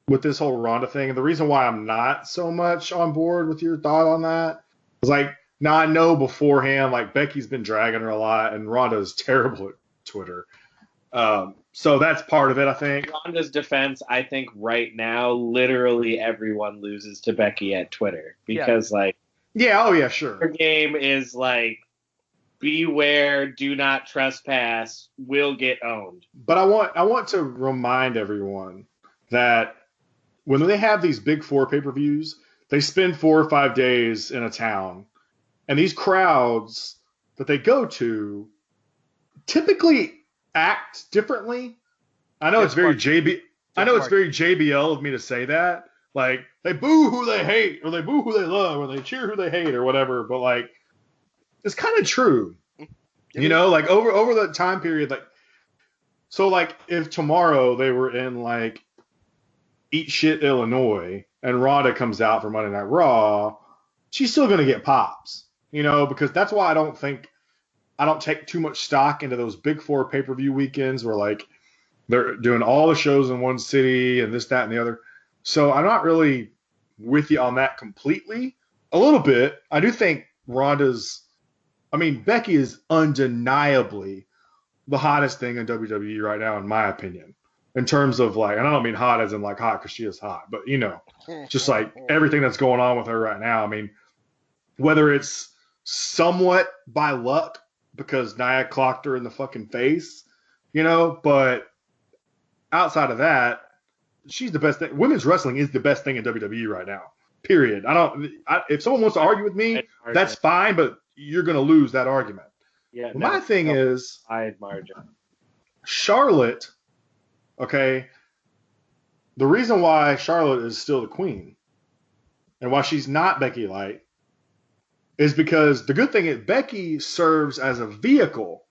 [SPEAKER 4] with this whole Ronda thing, and the reason why I'm not so much on board with your thought on that is now I know beforehand Becky's been dragging her a lot, and Ronda is terrible at Twitter. So that's part of it, I think.
[SPEAKER 7] Ronda's defense, I think right now, literally everyone loses to Becky at Twitter because
[SPEAKER 4] Sure.
[SPEAKER 7] her game is beware, do not trespass, will get owned.
[SPEAKER 4] But I want to remind everyone that when they have these big 4 pay-per-views, they spend 4 or 5 days in a town, and these crowds that they go to typically act differently. I know it's very JBL of me to say that. They boo who they hate, or they boo who they love, or they cheer who they hate, or whatever. But it's kind of true. Over the time period, if tomorrow they were in Eat Shit, Illinois, and Ronda comes out for Monday Night Raw, she's still gonna get pops. Because that's why I don't take too much stock into those big 4 pay-per-view weekends where they're doing all the shows in one city and this, that, and the other. So I'm not really with you on that completely. A little bit. I do think Becky is undeniably the hottest thing in WWE right now, in my opinion. In terms of and I don't mean hot as in hot because she is hot, but just everything that's going on with her right now. Whether it's somewhat by luck, because Nia clocked her in the fucking face, but outside of that, she's the best thing. Women's wrestling is the best thing in WWE right now, period. If someone wants to argue with me, that's fine, but you're going to lose that argument.
[SPEAKER 7] Yeah.
[SPEAKER 4] Well, my thing is
[SPEAKER 7] wide margin.
[SPEAKER 4] Charlotte. Okay, the reason why Charlotte is still the queen and why she's not Becky Light is because the good thing is Becky serves as a vehicle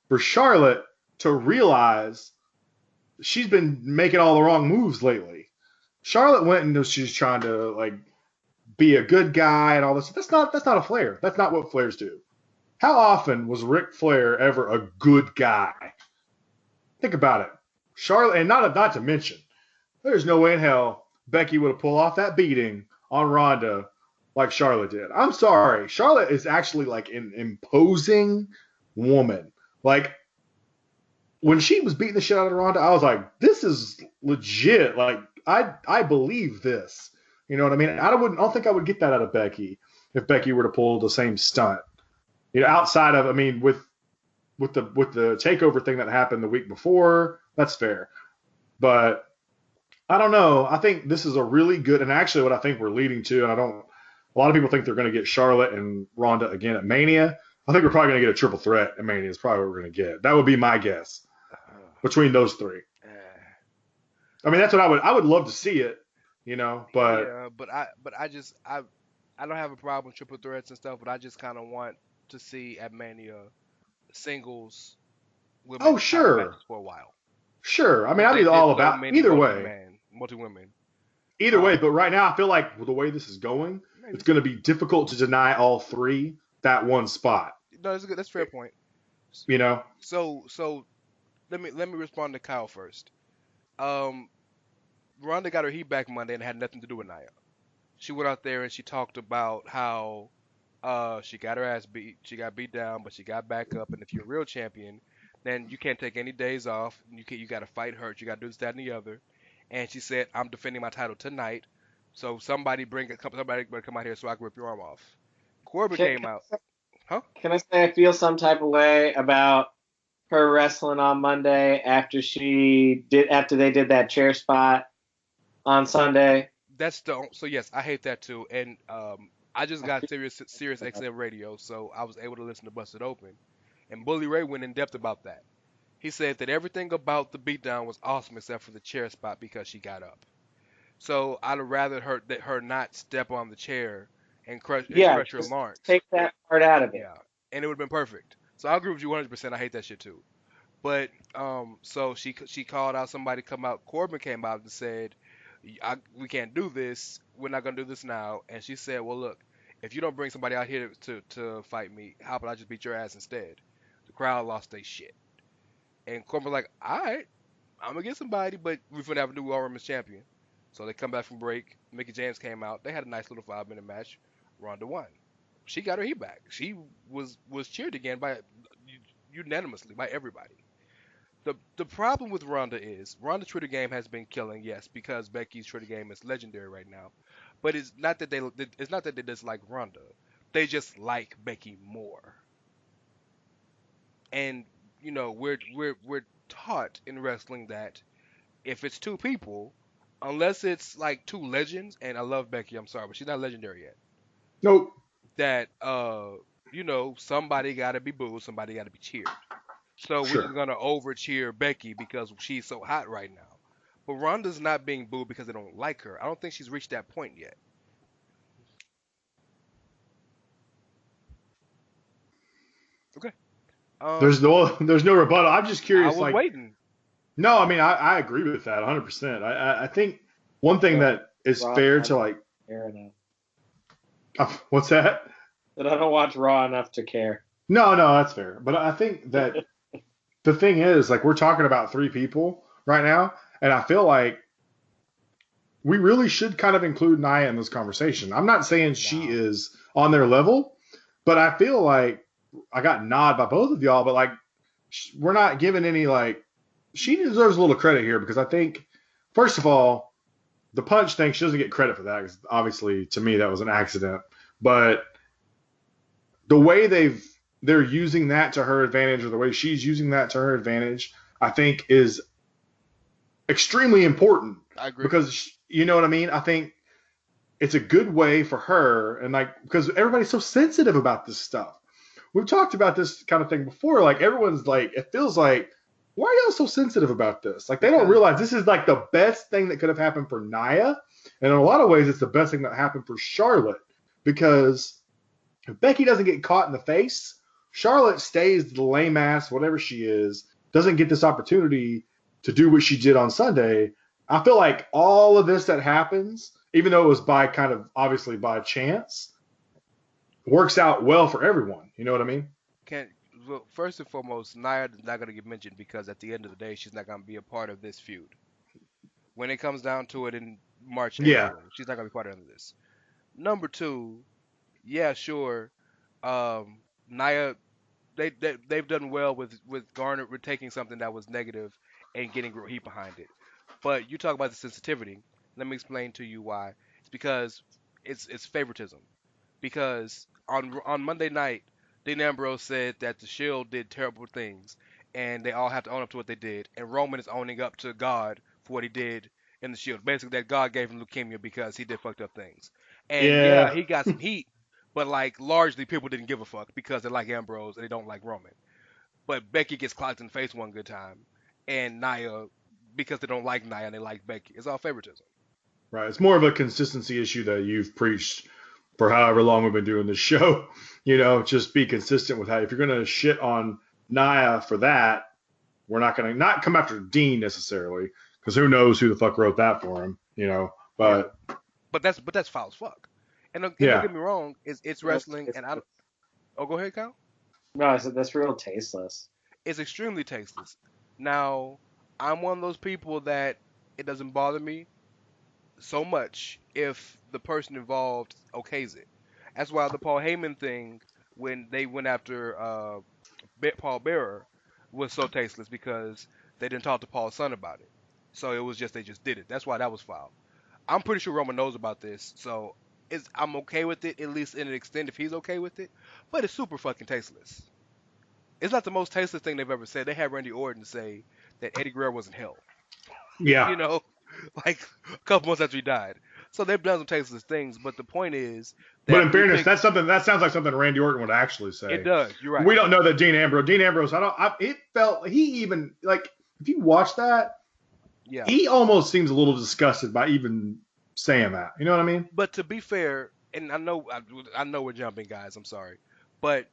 [SPEAKER 4] for Charlotte to realize she's been making all the wrong moves lately. Charlotte went and she's trying to like be a good guy and all this. That's not a Flair. That's not what Flairs do. How often was Ric Flair ever a good guy? Think about it. Charlotte, and not to mention, there's no way in hell Becky would have pulled off that beating on Ronda like Charlotte did. I'm sorry. Charlotte is actually like an imposing woman. Like, when she was beating the shit out of Ronda, I was like, this is legit. Like, I believe this. You know what I mean? I don't think I would get that out of Becky if Becky were to pull the same stunt. You know, outside of, I mean, with the takeover thing that happened the week before, that's fair. But I don't know. I think this is a really good, and actually what I think we're leading to, and a lot of people think they're going to get Charlotte and Ronda again at Mania. I think we're probably going to get a triple threat at Mania is probably what we're going to get. That would be my guess between those three. I mean, that's what I would love to see it, you know, but.
[SPEAKER 6] Yeah, but I don't have a problem with triple threats and stuff, but I just kind of want to see at Mania singles women
[SPEAKER 4] Oh, sure.
[SPEAKER 6] matches for a while.
[SPEAKER 4] Sure. I mean, I'd be all about either way.
[SPEAKER 6] Multi-women.
[SPEAKER 4] Either way, but right now I feel like with the way this is going, it's going to be difficult to deny all three that one spot.
[SPEAKER 6] No, that's a fair point.
[SPEAKER 4] You know?
[SPEAKER 6] So let me respond to Kyle first. Ronda got her heat back Monday and had nothing to do with Nia. She went out there and she talked about how she got her ass beat, she got beat down, but she got back up. And if you're a real champion, then you can't take any days off. You got to fight hurt. You got to do this, that, and the other. And she said, "I'm defending my title tonight, so somebody better come out here so I can rip your arm off." Corbin came out.
[SPEAKER 7] Can I say I feel some type of way about her wrestling on Monday after they did that chair spot on Sunday?
[SPEAKER 6] So yes, I hate that too. And I just got Sirius XM radio, so I was able to listen to Busted Open. And Bully Ray went in depth about that. He said that everything about the beatdown was awesome except for the chair spot because she got up. So I'd have rather her not step on the chair and crush her larynx.
[SPEAKER 7] Take that part out of it.
[SPEAKER 6] Yeah, and it would have been perfect. So I agree with you 100%. I hate that shit too. But so she called out somebody come out. Corbin came out and said, "We can't do this. We're not gonna do this now." And she said, "Well, look, if you don't bring somebody out here to fight me, how about I just beat your ass instead?" The crowd lost their shit. And Corbin was like, "All right, I'm gonna get somebody, but we're gonna have a new Raw Women's Champion." So they come back from break. Mickey James came out. They had a nice little 5-minute match. Ronda won. She got her heat back. She was cheered again by unanimously by everybody. The problem with Ronda is Ronda's Twitter game has been killing, yes, because Becky's Twitter game is legendary right now. But it's not that they dislike Ronda. They just like Becky more. And you know, we're taught in wrestling that if it's two people, unless it's like two legends, and I love Becky, I'm sorry, but she's not legendary yet.
[SPEAKER 4] Nope.
[SPEAKER 6] That you know, somebody got to be booed, somebody got to be cheered. So
[SPEAKER 4] Sure.
[SPEAKER 6] we're just gonna over cheer Becky because she's so hot right now. But Ronda's not being booed because they don't like her. I don't think she's reached that point yet. Okay.
[SPEAKER 4] There's no rebuttal. I'm just curious.
[SPEAKER 6] I was waiting.
[SPEAKER 4] No, I mean I agree with that 100%. I think one thing that is fair to like.
[SPEAKER 7] Fair enough.
[SPEAKER 4] What's that?
[SPEAKER 7] That I don't watch Raw enough to care.
[SPEAKER 4] No, that's fair. But I think that the thing is, like, we're talking about three people right now, and I feel like we really should kind of include Nia in this conversation. I'm not saying she is on their level, but I feel like I got nod by both of y'all, but like we're not giving any like she deserves a little credit here because I think first of all the punch thing she doesn't get credit for that because obviously to me that was an accident, but the way they're using that to her advantage or the way she's using that to her advantage I think is extremely important.
[SPEAKER 6] I agree
[SPEAKER 4] because you know what I mean. I think it's a good way for her and like because everybody's so sensitive about this stuff. we've talked about this kind of thing before. Like everyone's like, it feels like, why are y'all so sensitive about this? Like they don't realize this is like the best thing that could have happened for Nia, and in a lot of ways, it's the best thing that happened for Charlotte because if Becky doesn't get caught in the face, Charlotte stays the lame ass, whatever she is, doesn't get this opportunity to do what she did on Sunday. I feel like all of this that happens, even though it was by kind of obviously by chance, works out well for everyone. You know what I mean?
[SPEAKER 6] Well, first and foremost, Nia is not going to get mentioned because at the end of the day, she's not going to be a part of this feud. When it comes down to it in March, April, she's not going to be part of this. Number two, yeah, sure, Nia, they've done well with Garner with taking something that was negative and getting real heat behind it. But you talk about the sensitivity. Let me explain to you why. It's because it's favoritism. Because on Monday night, Dean Ambrose said that the Shield did terrible things, and they all have to own up to what they did. And Roman is owning up to God for what he did in the Shield. Basically, that God gave him leukemia because he did fucked up things. And yeah, he got some heat, but like largely people didn't give a fuck because they like Ambrose and they don't like Roman. But Becky gets clocked in the face one good time, and Nia, because they don't like Nia and they like Becky, it's all favoritism.
[SPEAKER 4] Right. It's more of a consistency issue that you've preached for however long we've been doing this show. You know, just be consistent with how, if you're going to shit on Nia for that, we're not going to not come after Dean necessarily, because who knows who the fuck wrote that for him, you know. But
[SPEAKER 6] that's foul as fuck. And don't get me wrong, it's wrestling, and I don't. Oh, go ahead, Kyle.
[SPEAKER 7] No, I said that's real tasteless.
[SPEAKER 6] It's extremely tasteless. Now, I'm one of those people that it doesn't bother me so much if the person involved okays it. That's why the Paul Heyman thing, when they went after Paul Bearer, was so tasteless because they didn't talk to Paul's son about it. So it was just they just did it. That's why that was foul. I'm pretty sure Roman knows about this, so I'm okay with it, at least in an extent if he's okay with it. But it's super fucking tasteless. It's not the most tasteless thing they've ever said. They had Randy Orton say that Eddie Guerrero was in hell.
[SPEAKER 4] Yeah.
[SPEAKER 6] You know, like a couple months after he died. So they've done some tasteless things, but the point is that,
[SPEAKER 4] but in fairness, that sounds like something Randy Orton would actually say.
[SPEAKER 6] It does. You're right.
[SPEAKER 4] We don't know that Dean Ambrose. It felt he even like if you watch that,
[SPEAKER 6] yeah,
[SPEAKER 4] he almost seems a little disgusted by even saying that. You know what I mean?
[SPEAKER 6] But to be fair, and I know we're jumping, guys. I'm sorry, but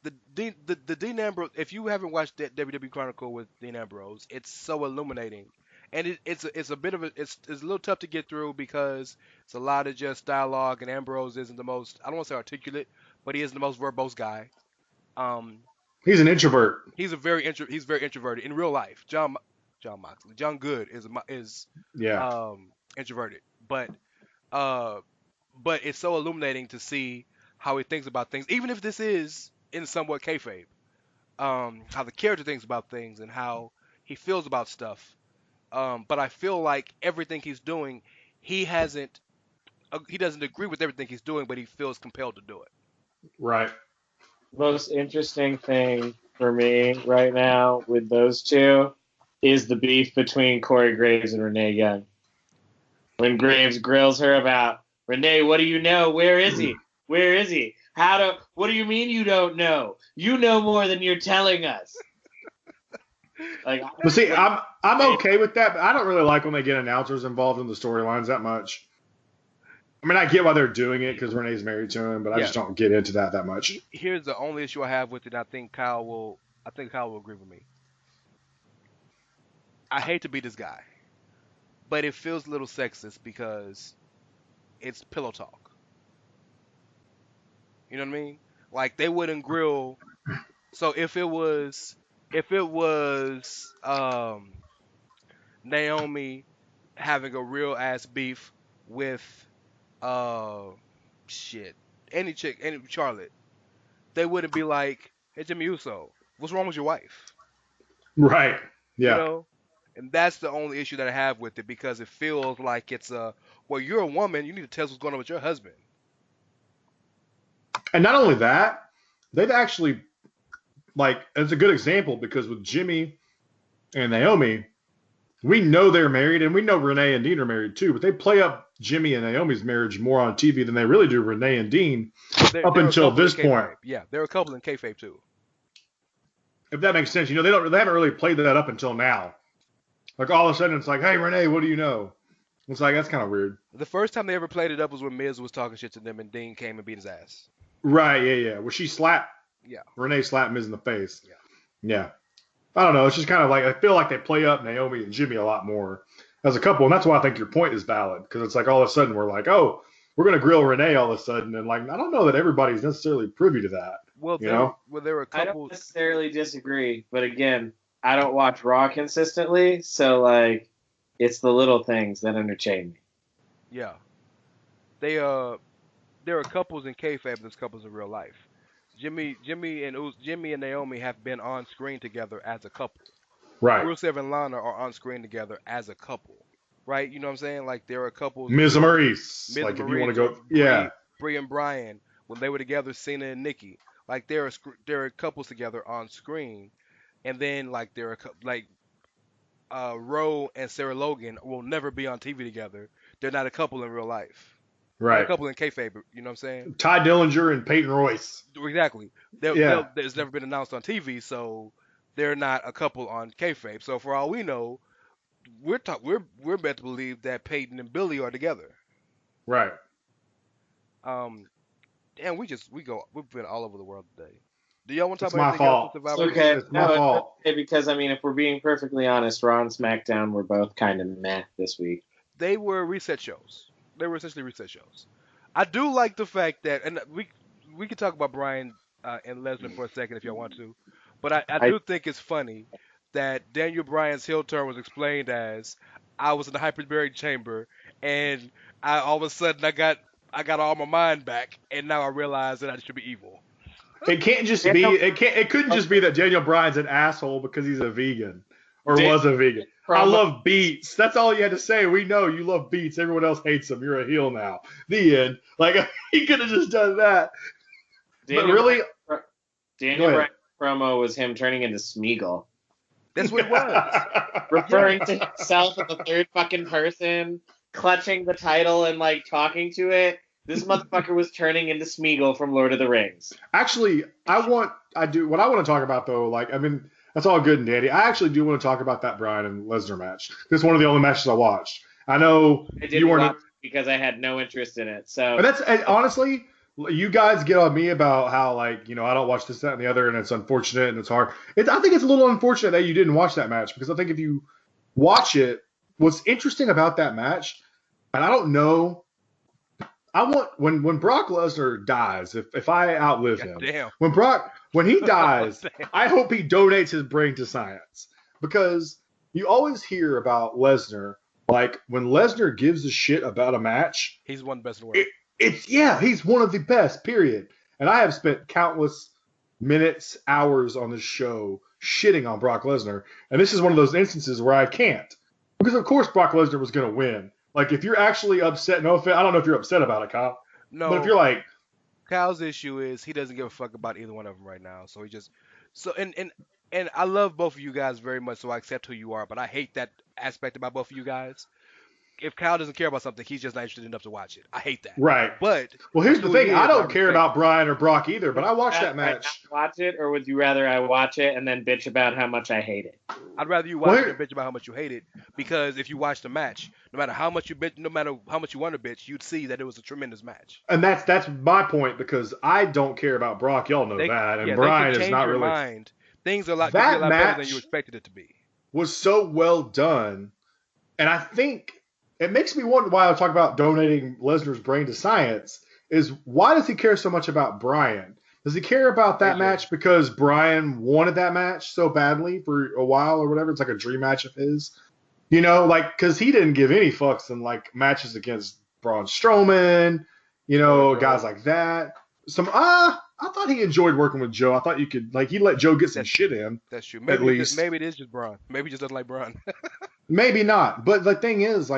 [SPEAKER 6] the Dean Ambrose. If you haven't watched that WWE Chronicle with Dean Ambrose, it's so illuminating. And it's a bit of it's a little tough to get through because it's a lot of just dialogue, and Ambrose isn't the most, I don't want to say articulate, but he isn't the most verbose guy.
[SPEAKER 4] He's an introvert.
[SPEAKER 6] He's very introverted in real life. John Moxley, John Good is introverted, but it's so illuminating to see how he thinks about things, even if this is in somewhat kayfabe. How the character thinks about things and how he feels about stuff. But I feel like everything he's doing, he doesn't agree with everything he's doing, but he feels compelled to do it.
[SPEAKER 4] Right.
[SPEAKER 7] Most interesting thing for me right now with those two is the beef between Corey Graves and Renee Young. When Graves grills her about, Renee, what do you know? Where is he? Where is he? What do you mean you don't know? You know more than you're telling us.
[SPEAKER 4] But see, I'm okay with that, but I don't really like when they get announcers involved in the storylines that much. I mean, I get why they're doing it because Renee's married to him, but I just don't get into that much.
[SPEAKER 6] Here's the only issue I have with it. I think Kyle will agree with me. I hate to be this guy, but it feels a little sexist because it's pillow talk. You know what I mean? Like they wouldn't grill. So if it was Naomi having a real ass beef with any Charlotte, they wouldn't be like, hey Jimmy Uso, what's wrong with your wife?
[SPEAKER 4] Right. Yeah.
[SPEAKER 6] You know? And that's the only issue that I have with it because it feels like it's well, you're a woman, you need to tell us what's going on with your husband.
[SPEAKER 4] And not only that, they've actually, like, it's a good example because with Jimmy and Naomi, we know they're married and we know Renee and Dean are married too, but they play up Jimmy and Naomi's marriage more on TV than they really do Renee and Dean
[SPEAKER 6] They're
[SPEAKER 4] up
[SPEAKER 6] a
[SPEAKER 4] until
[SPEAKER 6] couple in
[SPEAKER 4] this point.
[SPEAKER 6] kayfabe. Yeah, they're a couple in kayfabe too.
[SPEAKER 4] If that makes sense, they haven't really played that up until now. Like all of a sudden it's like, hey Renee, what do you know? It's like that's kind of weird.
[SPEAKER 6] The first time they ever played it up was when Miz was talking shit to them and Dean came and beat his ass.
[SPEAKER 4] Right, yeah. Where she slapped Renee slapped Miz in the face. Yeah. I don't know. It's just kind of like I feel like they play up Naomi and Jimmy a lot more as a couple, and that's why I think your point is valid because it's like all of a sudden we're like, oh, we're gonna grill Renee all of a sudden, and like I don't know that everybody's necessarily privy to that.
[SPEAKER 6] Well, there were a couple.
[SPEAKER 7] I don't necessarily disagree, but again, I don't watch Raw consistently, so like it's the little things that entertain me.
[SPEAKER 6] Yeah, there are couples in kayfabe. There's couples in real life. Jimmy and Naomi have been on screen together as a couple.
[SPEAKER 4] Right.
[SPEAKER 6] Rusev and Lana are on screen together as a couple. Right? You know what I'm saying? Like there are couples.
[SPEAKER 4] Miz and Maurice. Like if you want to go,
[SPEAKER 6] Brie and Brian when they were together, Cena and Nikki. Like there are couples together on screen, and then like there are Roe and Sarah Logan will never be on TV together. They're not a couple in real life.
[SPEAKER 4] Right.
[SPEAKER 6] They're a couple in kayfabe. You know what I'm saying?
[SPEAKER 4] Ty Dillinger and Peyton Royce.
[SPEAKER 6] Exactly. It's never been announced on TV, so they're not a couple on kayfabe. So for all we know, we're meant to believe that Peyton and Billy are together.
[SPEAKER 4] Right.
[SPEAKER 6] And we've been all over the world today. Do y'all want to talk
[SPEAKER 4] It's
[SPEAKER 6] about
[SPEAKER 4] my
[SPEAKER 6] anything
[SPEAKER 4] fault.
[SPEAKER 6] else? Survivor?
[SPEAKER 7] Okay,
[SPEAKER 4] It's my fault.
[SPEAKER 7] Okay, because I mean, if we're being perfectly honest, Raw and SmackDown were both kind of meh this week.
[SPEAKER 6] They were reset shows. They were essentially reset shows. I do like the fact that, and we can talk about Bryan and Lesnar for a second if y'all want to, but I do think it's funny that Daniel Bryan's heel turn was explained as I was in the hyperbaric chamber and all of a sudden I got all my mind back and now I realize that I should be evil.
[SPEAKER 4] It can't just be. It couldn't just be that Daniel Bryan's an asshole because he's a vegan or was a vegan. I love beets. That's all you had to say. We know you love beets. Everyone else hates them. You're a heel now. The end. Like he could have just done that. But really,
[SPEAKER 7] Daniel Bryan's promo was him turning into Smeagol.
[SPEAKER 6] That's what it was.
[SPEAKER 7] Referring to himself in the third fucking person, clutching the title and like talking to it. This motherfucker was turning into Smeagol from Lord of the Rings.
[SPEAKER 4] Actually, what I want to talk about though, like, I mean, that's all good and dandy. I actually do want to talk about that Bryan and Lesnar match. This is one of the only matches I watched. I know
[SPEAKER 7] you weren't because I had no interest in it. So,
[SPEAKER 4] and honestly, you guys get on me about how like I don't watch this, that, and the other, and it's unfortunate and it's hard. I think it's a little unfortunate that you didn't watch that match because I think if you watch it, what's interesting about that match, and I don't know. I want when Brock Lesnar dies, if I outlive him, when he dies, I hope he donates his brain to science because you always hear about Lesnar, like when Lesnar gives a shit about a match,
[SPEAKER 6] he's one of the best in the world.
[SPEAKER 4] He's one of the best, period. And I have spent countless minutes, hours on this show shitting on Brock Lesnar, and this is one of those instances where I can't because of course Brock Lesnar was going to win. Like, if you're actually upset, no offense, I don't know if you're upset about it, Kyle.
[SPEAKER 6] No.
[SPEAKER 4] But if you're like...
[SPEAKER 6] Kyle's issue is he doesn't give a fuck about either one of them right now. So he just... And I love both of you guys very much, so I accept who you are. But I hate that aspect about both of you guys. If Kyle doesn't care about something, he's just not interested enough to watch it. I hate that.
[SPEAKER 4] Right.
[SPEAKER 6] But
[SPEAKER 4] well, here's the thing. I don't care about Bryan or Brock either, but I watched that match.
[SPEAKER 7] Watch it, or would you rather I watch it and then bitch about how much I hate it?
[SPEAKER 6] I'd rather you watch it and bitch about how much you hate it, because if you watch the match, no matter how much you want to bitch, you'd see that it was a tremendous match.
[SPEAKER 4] And that's my point, because I don't care about Brock. Y'all know that, and Bryan is not really.
[SPEAKER 6] Mind. Things are a lot better than you expected it to be.
[SPEAKER 4] Was so well done, and I think. It makes me wonder why I talk about donating Lesnar's brain to science is why does he care so much about Bryan? Does he care about that match because Bryan wanted that match so badly for a while or whatever? It's like a dream match of his. Because he didn't give any fucks in like matches against Braun Strowman, guys like that. I thought he enjoyed working with Joe. I thought you could he let Joe get some shit in.
[SPEAKER 6] That's true. Maybe it is just Braun. Maybe he just doesn't like Braun.
[SPEAKER 4] Maybe not. But the thing is,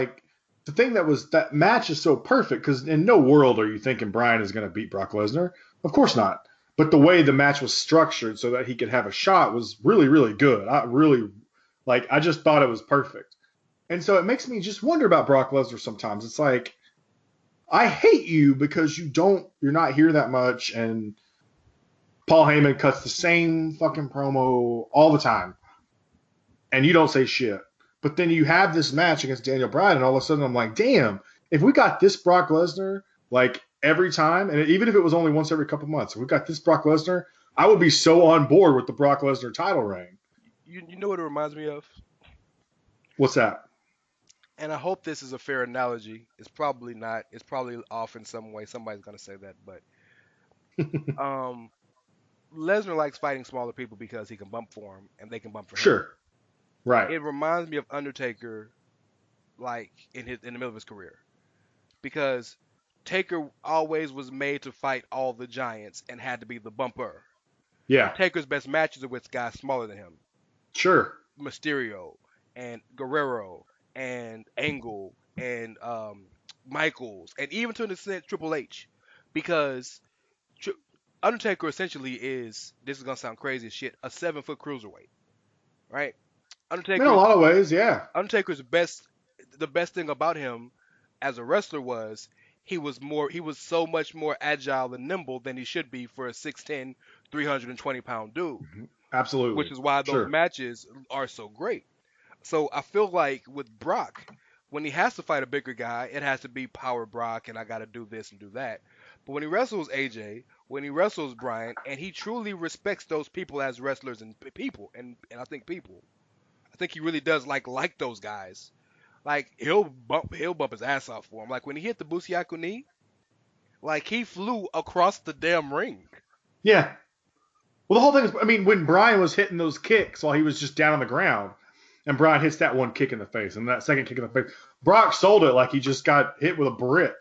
[SPEAKER 4] the thing that match is so perfect because in no world are you thinking Bryan is going to beat Brock Lesnar. Of course not. But the way the match was structured so that he could have a shot was really, really good. I just thought it was perfect. And so it makes me just wonder about Brock Lesnar sometimes. It's like, I hate you because you're not here that much, and Paul Heyman cuts the same fucking promo all the time, and you don't say shit. But then you have this match against Daniel Bryan, and all of a sudden I'm like, damn, if we got this Brock Lesnar like every time, and even if it was only once every couple months, if we got this Brock Lesnar, I would be so on board with the Brock Lesnar title reign.
[SPEAKER 6] You know what it reminds me of?
[SPEAKER 4] What's that?
[SPEAKER 6] And I hope this is a fair analogy. It's probably not. It's probably off in some way. Somebody's gonna say that, but Lesnar likes fighting smaller people because he can bump for him and they can bump for him.
[SPEAKER 4] Sure. Right.
[SPEAKER 6] It reminds me of Undertaker, like in the middle of his career, because Taker always was made to fight all the giants and had to be the bumper.
[SPEAKER 4] Yeah.
[SPEAKER 6] Taker's best matches are with guys smaller than him.
[SPEAKER 4] Sure.
[SPEAKER 6] Mysterio and Guerrero and Angle and Michaels, and even to an extent Triple H, because Undertaker essentially is, this is gonna sound crazy as shit, a 7-foot cruiserweight, right? Undertaker,
[SPEAKER 4] in a lot of ways, yeah.
[SPEAKER 6] Undertaker's the best thing about him as a wrestler was he was so much more agile and nimble than he should be for a 6'10", 320-pound dude.
[SPEAKER 4] Absolutely.
[SPEAKER 6] Which is why those matches are so great. So I feel like with Brock, when he has to fight a bigger guy, it has to be power Brock, and I got to do this and do that. But when he wrestles AJ, when he wrestles Bryan, and he truly respects those people as wrestlers and people, and I think he really does like those guys. Like he'll bump his ass off for him. Like when he hit the Busiaku knee, like he flew across the damn ring.
[SPEAKER 4] Yeah. Well, the whole thing is, I mean, when Bryan was hitting those kicks while he was just down on the ground, and Bryan hits that one kick in the face, and that second kick in the face, Brock sold it like he just got hit with a brick.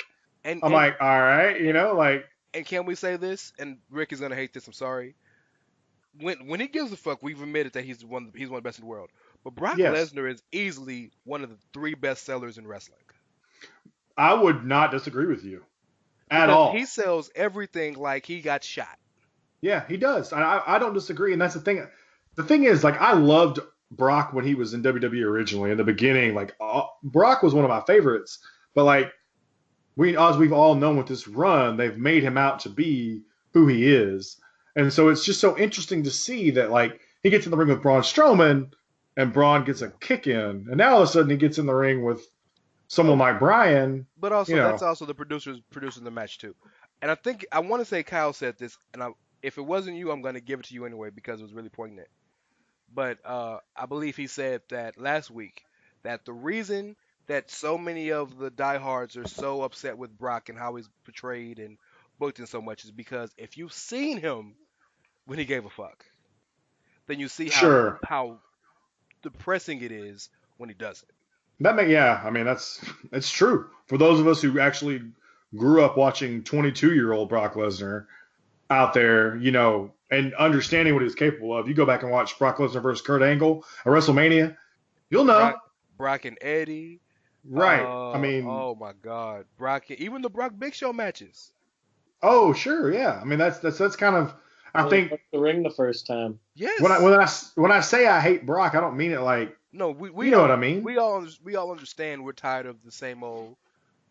[SPEAKER 4] And I'm like, all right, like.
[SPEAKER 6] And can we say this? And Rick is gonna hate this. I'm sorry. When he gives a fuck, we've admitted that he's one of the best in the world. But Brock Lesnar is easily one of the 3 best sellers in wrestling.
[SPEAKER 4] I would not disagree with you at all.
[SPEAKER 6] He sells everything like he got shot.
[SPEAKER 4] Yeah, he does. I don't disagree, and that's the thing. The thing is, like, I loved Brock when he was in WWE originally. In the beginning, like, Brock was one of my favorites. But, like, as we've all known with this run, they've made him out to be who he is. And so it's just so interesting to see that, like, he gets in the ring with Braun Strowman, and Braun gets a kick in. And now all of a sudden he gets in the ring with someone like Bryan.
[SPEAKER 6] But also, that's also the producers producing the match, too. And I want to say Kyle said this, and if it wasn't you, I'm going to give it to you anyway because it was really poignant. But I believe he said that last week that the reason that so many of the diehards are so upset with Brock and how he's portrayed and booked in so much is because if you've seen him when he gave a fuck, then you see how depressing it is when he doesn't.
[SPEAKER 4] It's true. For those of us who actually grew up watching 22-year-old Brock Lesnar out there, and understanding what he's capable of. You go back and watch Brock Lesnar versus Kurt Angle at WrestleMania, you'll know.
[SPEAKER 6] Brock and Eddie.
[SPEAKER 4] Right.
[SPEAKER 6] Oh my God. Even the Brock Big Show matches.
[SPEAKER 4] Oh, sure. Yeah. I mean, that's kind of, I think.
[SPEAKER 7] The ring the first time.
[SPEAKER 6] Yes.
[SPEAKER 4] When I say I hate Brock, I don't mean it like.
[SPEAKER 6] No, we
[SPEAKER 4] know what I mean.
[SPEAKER 6] We all understand we're tired of the same old,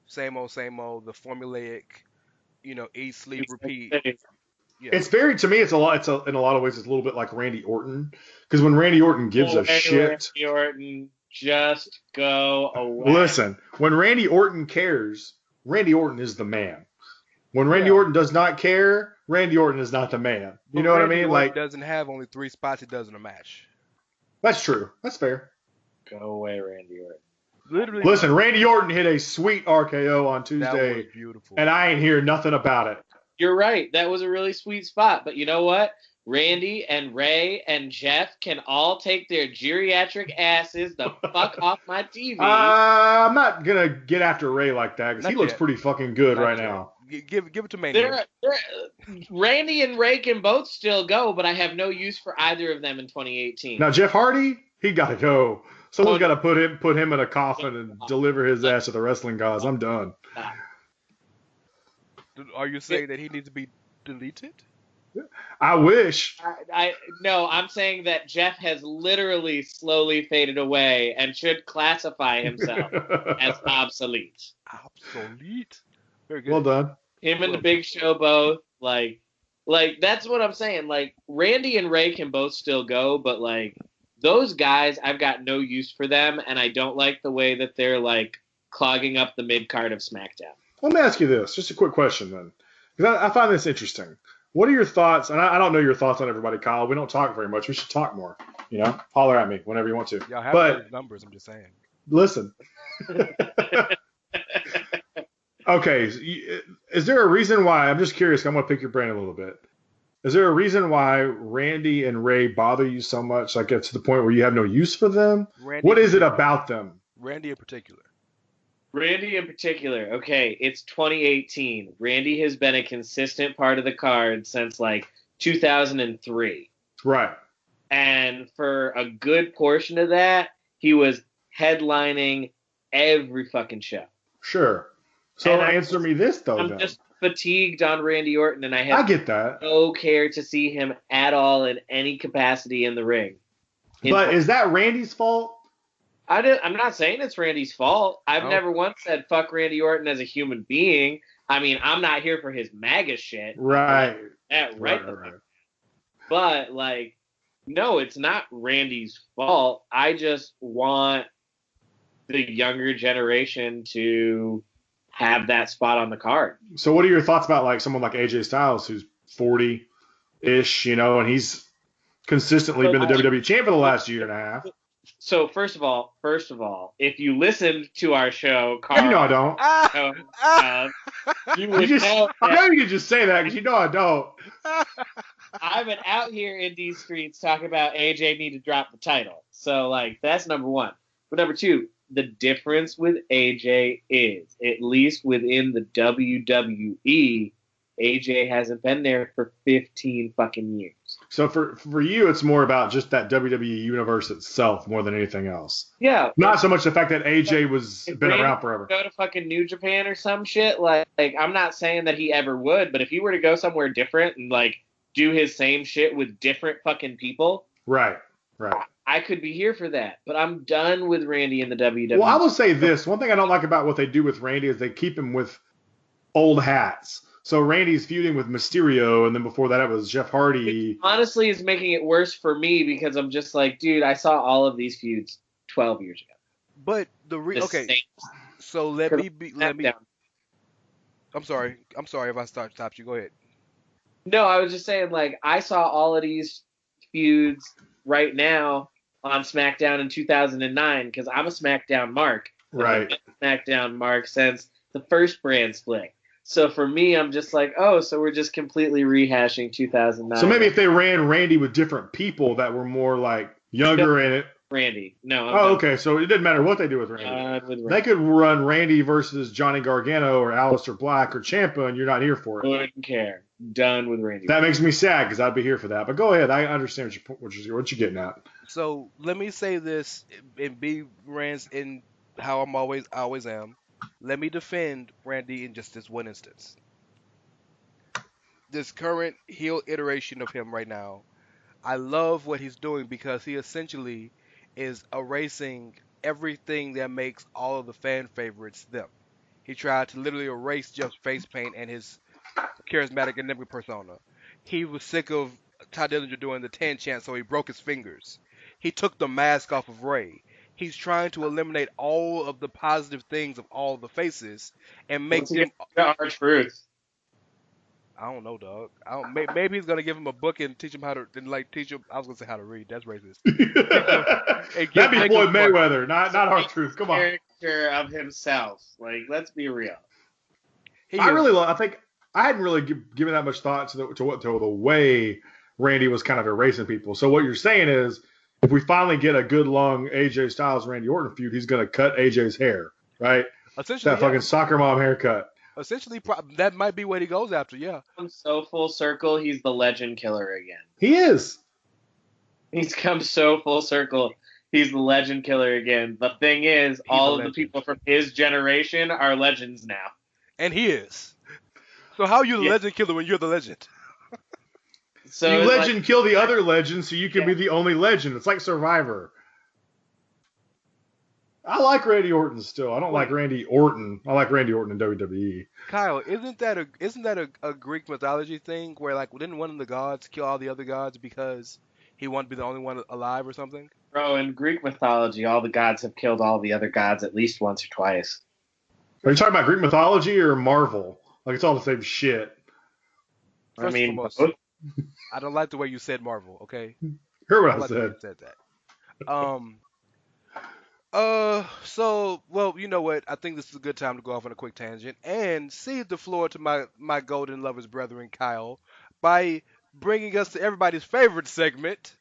[SPEAKER 6] the formulaic, eat, sleep, repeat.
[SPEAKER 4] Yeah. It's to me, in a lot of ways, it's a little bit like Randy Orton. Because when Randy Orton gives a shit.
[SPEAKER 7] Randy Orton, just go away.
[SPEAKER 4] Listen, when Randy Orton cares, Randy Orton is the man. When Randy Orton does not care, Randy Orton is not the man. You know what I mean?
[SPEAKER 6] Orton doesn't have only 3 spots he does in a match.
[SPEAKER 4] That's true. That's fair.
[SPEAKER 7] Go away, Randy Orton.
[SPEAKER 6] Literally.
[SPEAKER 4] Listen, Randy Orton hit a sweet RKO on Tuesday.
[SPEAKER 6] That was beautiful.
[SPEAKER 4] And I ain't hear nothing about it.
[SPEAKER 7] You're right. That was a really sweet spot. But you know what? Randy and Ray and Jeff can all take their geriatric asses the fuck off my TV.
[SPEAKER 4] I'm not going to get after Ray like that because he looks pretty fucking good right now.
[SPEAKER 6] Give it to Mania.
[SPEAKER 7] Randy and Ray can both still go, but I have no use for either of them in 2018.
[SPEAKER 4] Now, Jeff Hardy, he got to go. Someone's got to put him in a coffin and deliver his ass to the wrestling gods. I'm done.
[SPEAKER 6] Are you saying that he needs to be deleted?
[SPEAKER 4] I wish.
[SPEAKER 7] No, I'm saying that Jeff has literally slowly faded away and should classify himself as obsolete.
[SPEAKER 6] Obsolete? Very good.
[SPEAKER 4] Well done.
[SPEAKER 7] Him and the Big Show both like that's what I'm saying. Like Randy and Ray can both still go, but like those guys, I've got no use for them, and I don't like the way that they're like clogging up the mid card of SmackDown.
[SPEAKER 4] Let me ask you this, just a quick question then, because I find this interesting. What are your thoughts? And I don't know your thoughts on everybody, Kyle. We don't talk very much. We should talk more. Holler at me whenever you want to.
[SPEAKER 6] Y'all have
[SPEAKER 4] But
[SPEAKER 6] those numbers. I'm just saying.
[SPEAKER 4] listen. Okay, is there a reason why? I'm just curious. I'm gonna pick your brain a little bit. Is there a reason why Randy and Ray bother you so much? Like it's to the point where you have no use for them? What is it about them?
[SPEAKER 6] Randy in particular.
[SPEAKER 7] Okay, it's 2018. Randy has been a consistent part of the card since like 2003.
[SPEAKER 4] Right.
[SPEAKER 7] And for a good portion of that, he was headlining every fucking show.
[SPEAKER 4] Sure. So answer me this though.
[SPEAKER 7] I'm just fatigued on Randy Orton, and I
[SPEAKER 4] get that.
[SPEAKER 7] No care to see him at all in any capacity in the ring.
[SPEAKER 4] But is that Randy's fault?
[SPEAKER 7] I'm not saying it's Randy's fault. I've never once said fuck Randy Orton as a human being. I mean, I'm not here for his MAGA shit.
[SPEAKER 4] Right.
[SPEAKER 7] Right. But like, no, it's not Randy's fault. I just want the younger generation to have that spot on the card.
[SPEAKER 4] So what are your thoughts about like someone like AJ Styles, who's 40-ish, and he's consistently been the WWE champ for the last year and a half?
[SPEAKER 7] So first of all, if you listened to our show, Karl,
[SPEAKER 4] I don't.
[SPEAKER 7] you would know.
[SPEAKER 4] I know you can just say that because I don't.
[SPEAKER 7] I've been out here in these streets talking about AJ need to drop the title. So like that's number one. But number two, the difference with AJ is, at least within the WWE, AJ hasn't been there for 15 fucking years.
[SPEAKER 4] So for you, it's more about just that WWE universe itself more than anything else.
[SPEAKER 7] Yeah.
[SPEAKER 4] Not so much the fact that AJ was been around forever.
[SPEAKER 7] Go to fucking New Japan or some shit. Like I'm not saying that he ever would, but if he were to go somewhere different and like do his same shit with different fucking people.
[SPEAKER 4] Right.
[SPEAKER 7] I could be here for that, but I'm done with Randy in the WWE.
[SPEAKER 4] Well, I will say this. One thing I don't like about what they do with Randy is they keep him with old hats. So Randy's feuding with Mysterio, and then before that it was Jeff Hardy.
[SPEAKER 7] It honestly, is making it worse for me because I'm just like, dude, I saw all of these feuds 12 years ago.
[SPEAKER 6] But so let me. I'm sorry if I stopped you. Go ahead.
[SPEAKER 7] No, I was just saying, like, I saw all of these feuds right now on SmackDown in 2009 because I'm a SmackDown mark.
[SPEAKER 4] Right.
[SPEAKER 7] I've been a SmackDown mark since the first brand split. So for me, I'm just like, oh, so we're just completely rehashing 2009.
[SPEAKER 4] So maybe if they ran Randy with different people that were more like younger in it.
[SPEAKER 7] Randy. No.
[SPEAKER 4] Okay. So it didn't matter what they do with Randy. They could run Randy versus Johnny Gargano or Aleister Black or Ciampa, and you're not here for it.
[SPEAKER 7] Wouldn't care. Done with Randy.
[SPEAKER 4] That makes me sad because I'd be here for that. But go ahead. I understand what you're getting at.
[SPEAKER 6] So let me say this and be Rance in how I always am. Let me defend Randy in just this one instance. This current heel iteration of him right now, I love what he's doing because he essentially is erasing everything that makes all of the fan favorites them. He tried to literally erase Jeff's face paint and his charismatic enigma persona. He was sick of Ty Dillinger doing the 10 chant, so he broke his fingers. He took the mask off of Ray. He's trying to eliminate all of the positive things of all the faces and make them
[SPEAKER 7] R-Truth.
[SPEAKER 6] I don't know, dog. Maybe he's gonna give him a book and teach him how to teach him. I was gonna say how to read. That's racist.
[SPEAKER 4] That'd be Floyd Mayweather, not R-Truth. Come on.
[SPEAKER 7] Character of himself. Like, let's be real.
[SPEAKER 4] I think I hadn't really given that much thought to the way Randy was kind of erasing people. So what you're saying is, if we finally get a good long AJ Styles Randy Orton feud, he's gonna cut AJ's hair, right?
[SPEAKER 6] Essentially,
[SPEAKER 4] that fucking soccer mom haircut.
[SPEAKER 6] Essentially, that might be what he goes after. Yeah.
[SPEAKER 7] Come so full circle, he's the legend killer again.
[SPEAKER 4] He is.
[SPEAKER 7] He's come so full circle. He's the legend killer again. The thing is, all of the people from his generation are legends now.
[SPEAKER 6] And he is. So how are you the legend killer when you're the legend?
[SPEAKER 4] So you legend kill the other legend so you can be the only legend. It's like Survivor. I like Randy Orton still. I don't like Randy Orton. I like Randy Orton in WWE.
[SPEAKER 6] Kyle, isn't that a Greek mythology thing where like didn't one of the gods kill all the other gods because he wanted to be the only one alive or something?
[SPEAKER 7] Bro, in Greek mythology, all the gods have killed all the other gods at least once or twice.
[SPEAKER 4] Are you talking about Greek mythology or Marvel? Like it's all the same shit.
[SPEAKER 6] First
[SPEAKER 7] I mean,
[SPEAKER 6] and foremost,
[SPEAKER 7] both.
[SPEAKER 6] I don't like the way you said Marvel. Okay,
[SPEAKER 4] Hear what
[SPEAKER 6] I
[SPEAKER 4] I
[SPEAKER 6] like the way
[SPEAKER 4] said.
[SPEAKER 6] you said that. So, well, you know what? I think this is a good time to go off on a quick tangent and cede the floor to my golden lovers brethren, Kyle, by bringing us to everybody's favorite segment.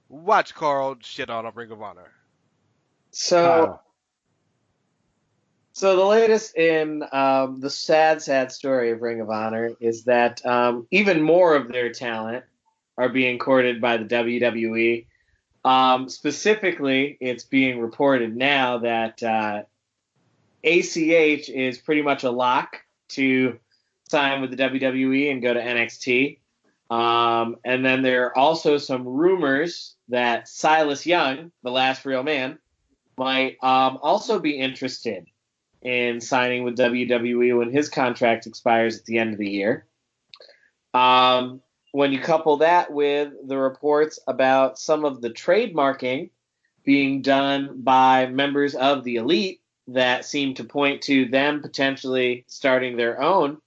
[SPEAKER 6] Watch Karl shit on a Ring of Honor.
[SPEAKER 7] So the latest in the sad story of Ring of Honor is that even more of their talent are being courted by the WWE. Specifically, it's being reported now that ACH is pretty much a lock to sign with the WWE and go to NXT. And then there are also some rumors that Silas Young, the last real man, might also be interested in signing with WWE when his contract expires at the end of the year. When you couple that with the reports about some of the trademarking being done by members of the elite that seem to point to them potentially starting their own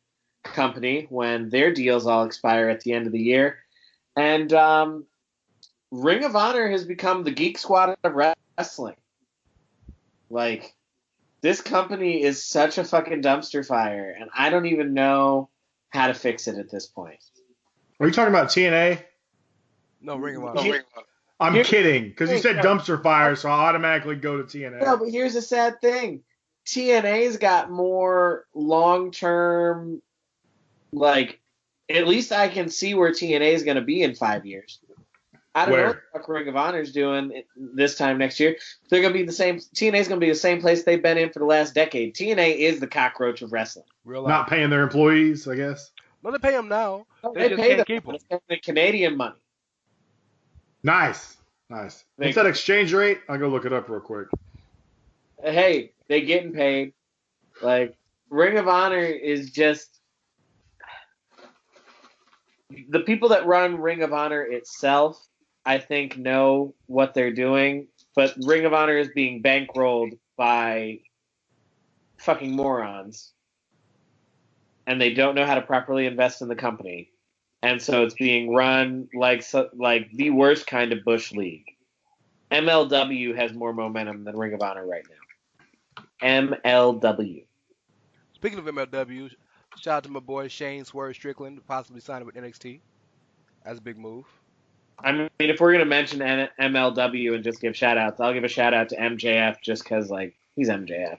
[SPEAKER 7] company when their deals all expire at the end of the year. And Ring of Honor has become the geek squad of wrestling. Like, this company is such a fucking dumpster fire, and I don't even know how to fix it at this point.
[SPEAKER 4] Are you talking about TNA?
[SPEAKER 6] No, Ring of Honor.
[SPEAKER 4] I'm kidding, because you said dumpster fire, so I automatically go to TNA.
[SPEAKER 7] No, but here's the sad thing. TNA's got more long-term, like, at least I can see where TNA is going to be in 5 years. I don't know what the fuck Ring of Honor's doing this time next year. They're going to be the same. TNA's going to be the same place they've been in for the last decade. TNA is the cockroach of wrestling.
[SPEAKER 4] Not paying their employees, I guess.
[SPEAKER 6] No, they pay them now.
[SPEAKER 7] No,
[SPEAKER 6] they
[SPEAKER 7] pay them.
[SPEAKER 6] Keep them.
[SPEAKER 7] They pay the Canadian money.
[SPEAKER 4] Nice. What's that exchange rate? I'll go look it up real quick.
[SPEAKER 7] Hey, they getting paid. Like, Ring of Honor is just... The people that run Ring of Honor itself, I think, know what they're doing, but Ring of Honor is being bankrolled by fucking morons, and they don't know how to properly invest in the company, and so it's being run like the worst kind of Bush League. MLW has more momentum than Ring of Honor right now. MLW.
[SPEAKER 6] Speaking of MLW, shout out to my boy Shane Swerve Strickland, possibly signing with NXT. That's a big move.
[SPEAKER 7] I mean, if we're going to mention MLW and just give shout-outs, I'll give a shout-out to MJF just because, like, he's MJF.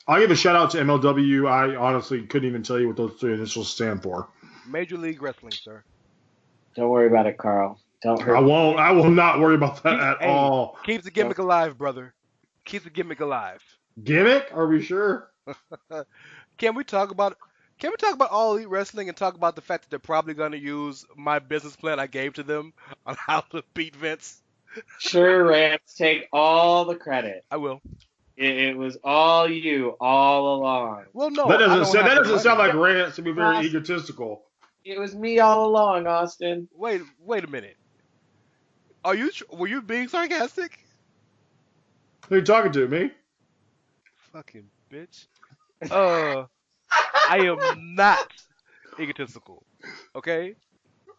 [SPEAKER 4] I'll give a shout-out to MLW. I honestly couldn't even tell you what those three initials stand for.
[SPEAKER 6] Major League Wrestling, sir.
[SPEAKER 7] Don't worry about it, Karl. Don't hurt.
[SPEAKER 4] I won't. I will not worry about that at all.
[SPEAKER 6] Keep the gimmick alive, brother. Keep the gimmick alive.
[SPEAKER 4] Gimmick? Are we sure?
[SPEAKER 6] Can we talk about All Elite Wrestling and talk about the fact that they're probably going to use my business plan I gave to them on how to beat Vince?
[SPEAKER 7] Sure, Rance. Take all the credit.
[SPEAKER 6] I will.
[SPEAKER 7] It was all you all along.
[SPEAKER 6] Well, no.
[SPEAKER 4] That doesn't sound like Rance to be very
[SPEAKER 7] Austin.
[SPEAKER 4] egotistical.
[SPEAKER 7] It was me all along, Austin.
[SPEAKER 6] Wait a minute. Were you being sarcastic?
[SPEAKER 4] Who are you talking to, me?
[SPEAKER 6] Fucking bitch. I am not egotistical. Okay?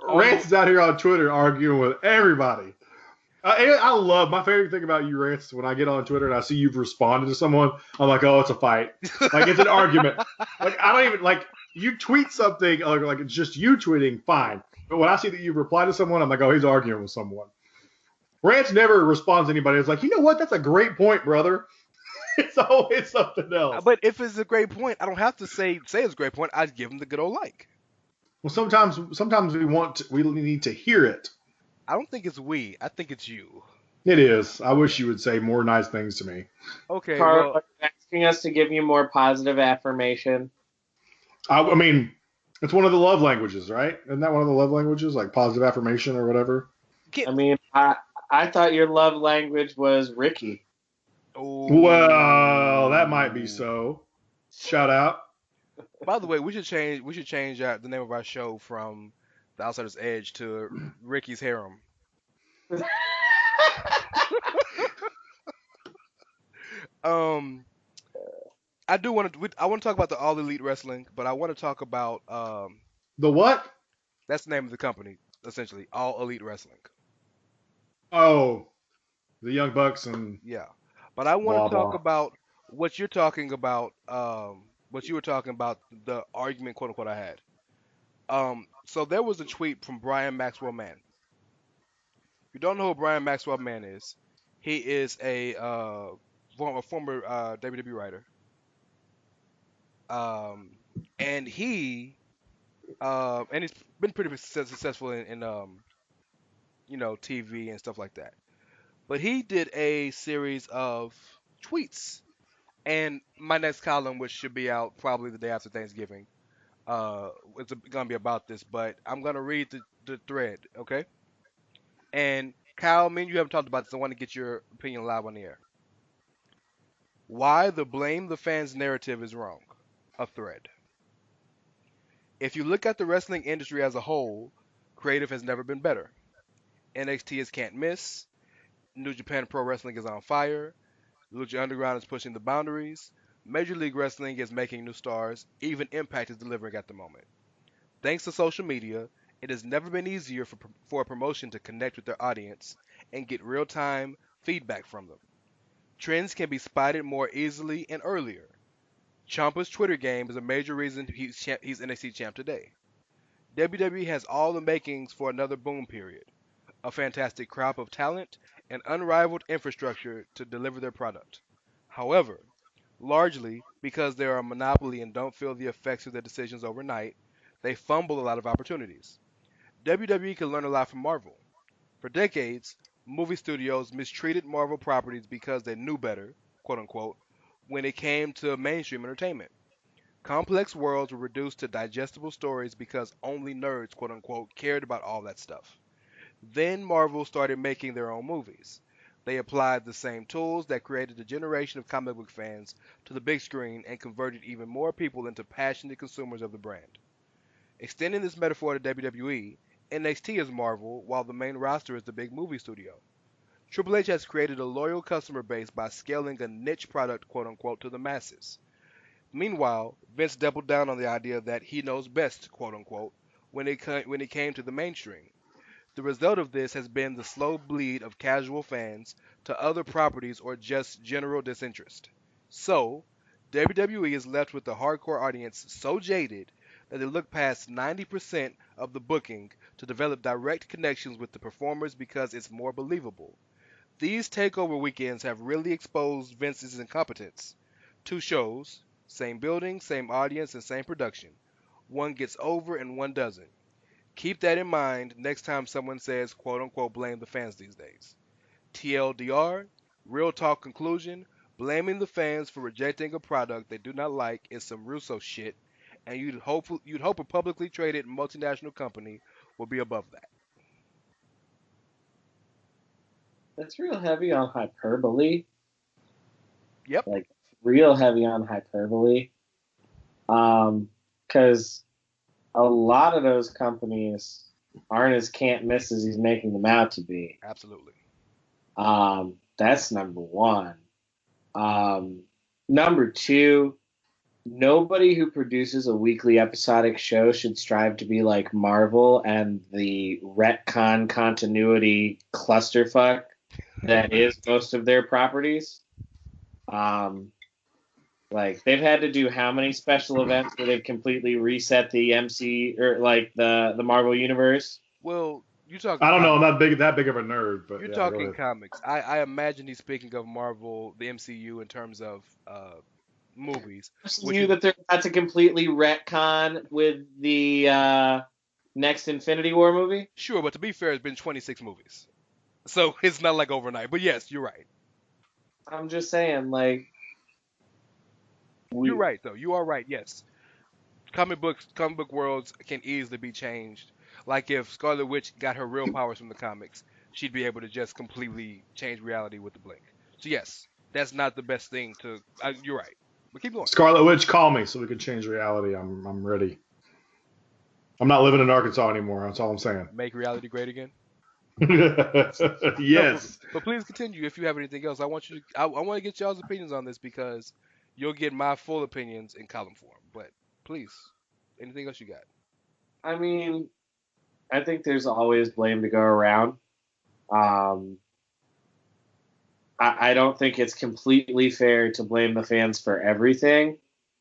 [SPEAKER 4] Rance is out here on Twitter arguing with everybody. I love, my favorite thing about you, Rance, is when I get on Twitter and I see you've responded to someone, I'm like, oh, it's a fight. Like, it's an argument. Like, I don't even, like, you tweet something, like it's just you tweeting, fine. But when I see that you've replied to someone, I'm like, oh, he's arguing with someone. Rance never responds to anybody. It's like, you know what? That's a great point, brother. It's always something else.
[SPEAKER 6] But if it's a great point, I don't have to say it's a great point. I give him the good old like.
[SPEAKER 4] Well, sometimes we need to hear it.
[SPEAKER 6] I don't think it's we. I think it's you.
[SPEAKER 4] It is. I wish you would say more nice things to me.
[SPEAKER 6] Okay.
[SPEAKER 7] Karl, are you asking us to give you more positive affirmation?
[SPEAKER 4] I mean, it's one of the love languages, right? Isn't that one of the love languages, like positive affirmation or whatever?
[SPEAKER 7] I mean, I thought your love language was Ricky.
[SPEAKER 4] Well, that might be
[SPEAKER 6] Ooh.
[SPEAKER 4] so. Shout out.
[SPEAKER 6] By the way, we should change out the name of our show from The Outsider's Edge to Ricky's Harem. Um, I want to talk about the All Elite Wrestling, but I want to talk about
[SPEAKER 4] The what?
[SPEAKER 6] that's the name of the company essentially, All Elite Wrestling.
[SPEAKER 4] Oh, the Young Bucks and
[SPEAKER 6] Yeah, but I want
[SPEAKER 4] blah
[SPEAKER 6] to talk
[SPEAKER 4] blah.
[SPEAKER 6] about what you're talking about. What you were talking about, the argument, quote unquote, I had. So there was a tweet from Brian Maxwell Mann. If you don't know who Brian Maxwell Mann is, he is a former WWE writer. Um, and he's been pretty successful in TV and stuff like that. But he did a series of tweets, and my next column, which should be out probably the day after Thanksgiving, it's gonna be about this. But I'm gonna read the thread, okay? And Kyle, me and you haven't talked about this. I want to get your opinion live on the air. Why the blame the fans narrative is wrong. A thread. If you look at the wrestling industry as a whole, creative has never been better. NXT is can't miss. New Japan Pro Wrestling is on fire. Lucha Underground is pushing the boundaries. Major League Wrestling is making new stars. Even Impact is delivering at the moment. Thanks to social media, it has never been easier for a promotion to connect with their audience and get real-time feedback from them. Trends can be spotted more easily and earlier. Ciampa's Twitter game is a major reason he's NXT champ today. WWE has all the makings for another boom period, a fantastic crop of talent, and unrivaled infrastructure to deliver their product. However, largely because they are a monopoly and don't feel the effects of their decisions overnight, they fumble a lot of opportunities. WWE can learn a lot from Marvel. For decades, movie studios mistreated Marvel properties because they knew better, quote unquote, when it came to mainstream entertainment. Complex worlds were reduced to digestible stories because only nerds, quote unquote, cared about all that stuff. Then Marvel started making their own movies. They applied the same tools that created a generation of comic book fans to the big screen and converted even more people into passionate consumers of the brand. Extending this metaphor to WWE, NXT is Marvel, while the main roster is the big movie studio. Triple H has created a loyal customer base by scaling a niche product, quote unquote, to the masses. Meanwhile, Vince doubled down on the idea that he knows best, quote unquote, when it came to the mainstream. The result of this has been the slow bleed of casual fans to other properties or just general disinterest. So, WWE is left with a hardcore audience so jaded that they look past 90% of the booking to develop direct connections with the performers because it's more believable. These takeover weekends have really exposed Vince's incompetence. Two shows, same building, same audience, and same production. One gets over and one doesn't. Keep that in mind next time someone says, quote unquote, blame the fans these days. TLDR, real talk conclusion, blaming the fans for rejecting a product they do not like is some Russo shit, and you'd hope a publicly traded multinational company will be above that.
[SPEAKER 7] That's real heavy on hyperbole.
[SPEAKER 6] Yep.
[SPEAKER 7] Like real heavy on hyperbole. Because a lot of those companies aren't as can't miss as he's making them out to be.
[SPEAKER 6] Absolutely.
[SPEAKER 7] That's number one. Number two, nobody who produces a weekly episodic show should strive to be like Marvel and the retcon continuity clusterfuck that is most of their properties. Like they've had to do how many special events where they've completely reset the MC or like the Marvel universe?
[SPEAKER 6] Well, you talking
[SPEAKER 4] I don't know. I'm
[SPEAKER 6] comics.
[SPEAKER 4] not that big of a nerd, but
[SPEAKER 6] You're
[SPEAKER 4] yeah, go
[SPEAKER 6] talking
[SPEAKER 4] ahead.
[SPEAKER 6] comics. I imagine he's speaking of Marvel, the MCU, in terms of movies, which
[SPEAKER 7] You
[SPEAKER 6] is
[SPEAKER 7] that they're about to completely retcon with the next Infinity War movie?
[SPEAKER 6] sure, but to be fair, it's been 26 movies, so it's not like overnight. But yes, you're right.
[SPEAKER 7] I'm just saying, like
[SPEAKER 6] You're
[SPEAKER 7] we
[SPEAKER 6] right, though. You are right. Yes, comic book worlds can easily be changed. Like if Scarlet Witch got her real powers from the comics, she'd be able to just completely change reality with the blink. So yes. that's not the best thing to. You're right, but keep going.
[SPEAKER 4] Scarlet Witch, call me so we can change reality. I'm ready. I'm not living in Arkansas anymore. That's all I'm saying.
[SPEAKER 6] Make reality great again. No,
[SPEAKER 4] Yes.
[SPEAKER 6] but please continue if you have anything else. I want you to. I want to get y'all's opinions on this because you'll get my full opinions in column form. But please, anything else you got?
[SPEAKER 7] I mean, I think there's always blame to go around. Um, I don't think it's completely fair to blame the fans for everything.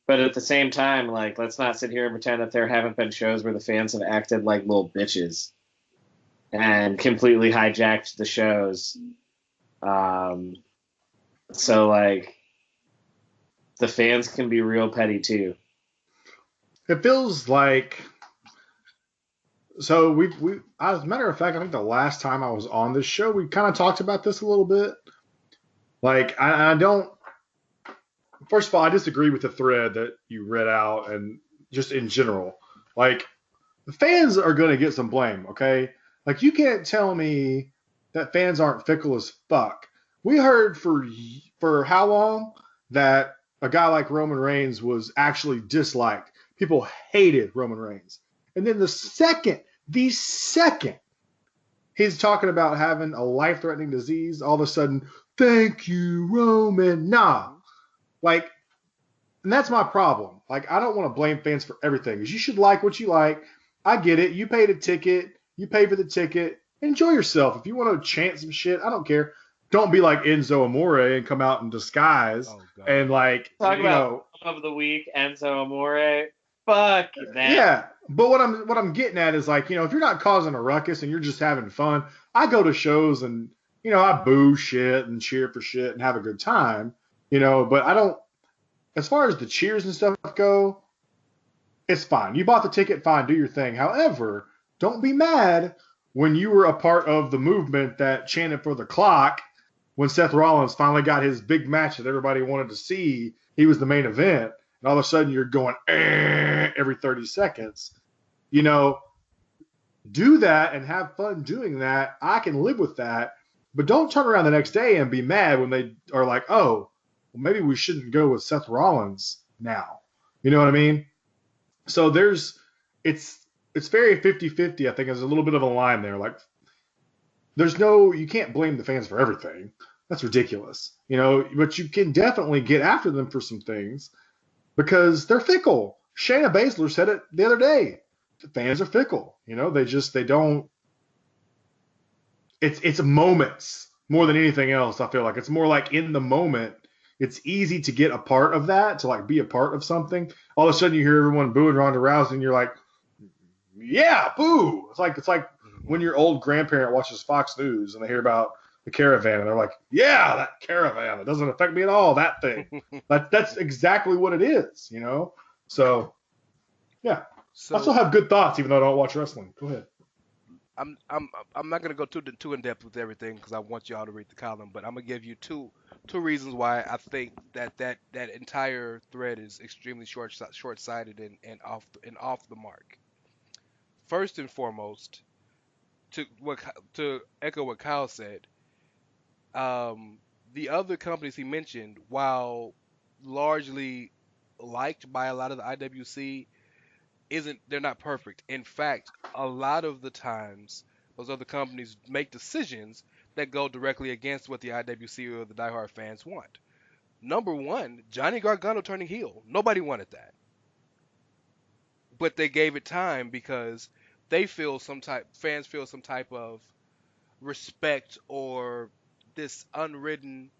[SPEAKER 7] But at the same time, like, let's not sit here and pretend that there haven't been shows where the fans have acted like little bitches and completely hijacked the shows. So, like, the fans can be real petty too.
[SPEAKER 4] It feels like. So we as a matter of fact, I think the last time I was on this show, we kind of talked about this a little bit. Like, I don't. First of all, I disagree with the thread that you read out, and just in general, like, the fans are going to get some blame. Okay, like, you can't tell me that fans aren't fickle as fuck. We heard for how long that a guy like Roman Reigns was actually disliked. People hated Roman Reigns, and then the second he's talking about having a life-threatening disease, all of a sudden, thank you, Roman. Nah, like, and that's my problem. Like, I don't want to blame fans for everything, because you should like what you like. I get it. You paid a ticket. You pay for the ticket. Enjoy yourself. If you want to chant some shit, I don't care. Don't be like Enzo Amore and come out in disguise and, like,
[SPEAKER 7] Talk about of the week, Enzo Amore. Fuck that.
[SPEAKER 4] Yeah, but what I'm getting at is, like, if you're not causing a ruckus and you're just having fun, I go to shows and I boo shit and cheer for shit and have a good time, but I don't. As far as the cheers and stuff go, it's fine. You bought the ticket, fine, do your thing. However, don't be mad when you were a part of the movement that chanted for the clock when Seth Rollins finally got his big match that everybody wanted to see. He was the main event, and all of a sudden you're going every 30 seconds. Do that and have fun doing that. I can live with that, but don't turn around the next day and be mad when they are like, oh, well, maybe we shouldn't go with Seth Rollins now. You know what I mean? So it's very 50-50. I think there's a little bit of a line there. Like, you can't blame the fans for everything. That's ridiculous. But you can definitely get after them for some things because they're fickle. Shayna Baszler said it the other day. The fans are fickle. They don't. It's moments more than anything else. I feel like it's more like in the moment. It's easy to get a part of that, to, like, be a part of something. All of a sudden you hear everyone booing Ronda Rousey and you're like, yeah, boo. It's like when your old grandparent watches Fox News and they hear about the caravan and they're like, yeah, that caravan. It doesn't affect me at all, that thing. That's exactly what it is, So, yeah.
[SPEAKER 6] So,
[SPEAKER 4] I still have good thoughts even though I don't watch wrestling. Go ahead.
[SPEAKER 6] I'm not gonna go too in depth with everything because I want y'all to read the column, but I'm gonna give you two reasons why I think that entire thread is extremely short-sighted and off the mark. First and foremost, to echo what Kyle said, the other companies he mentioned, while largely liked by a lot of the IWC, they're not perfect. In fact, a lot of the times those other companies make decisions that go directly against what the IWC or the diehard fans want. Number one, Johnny Gargano turning heel. Nobody wanted that. But they gave it time because fans feel some type of respect or this unwritten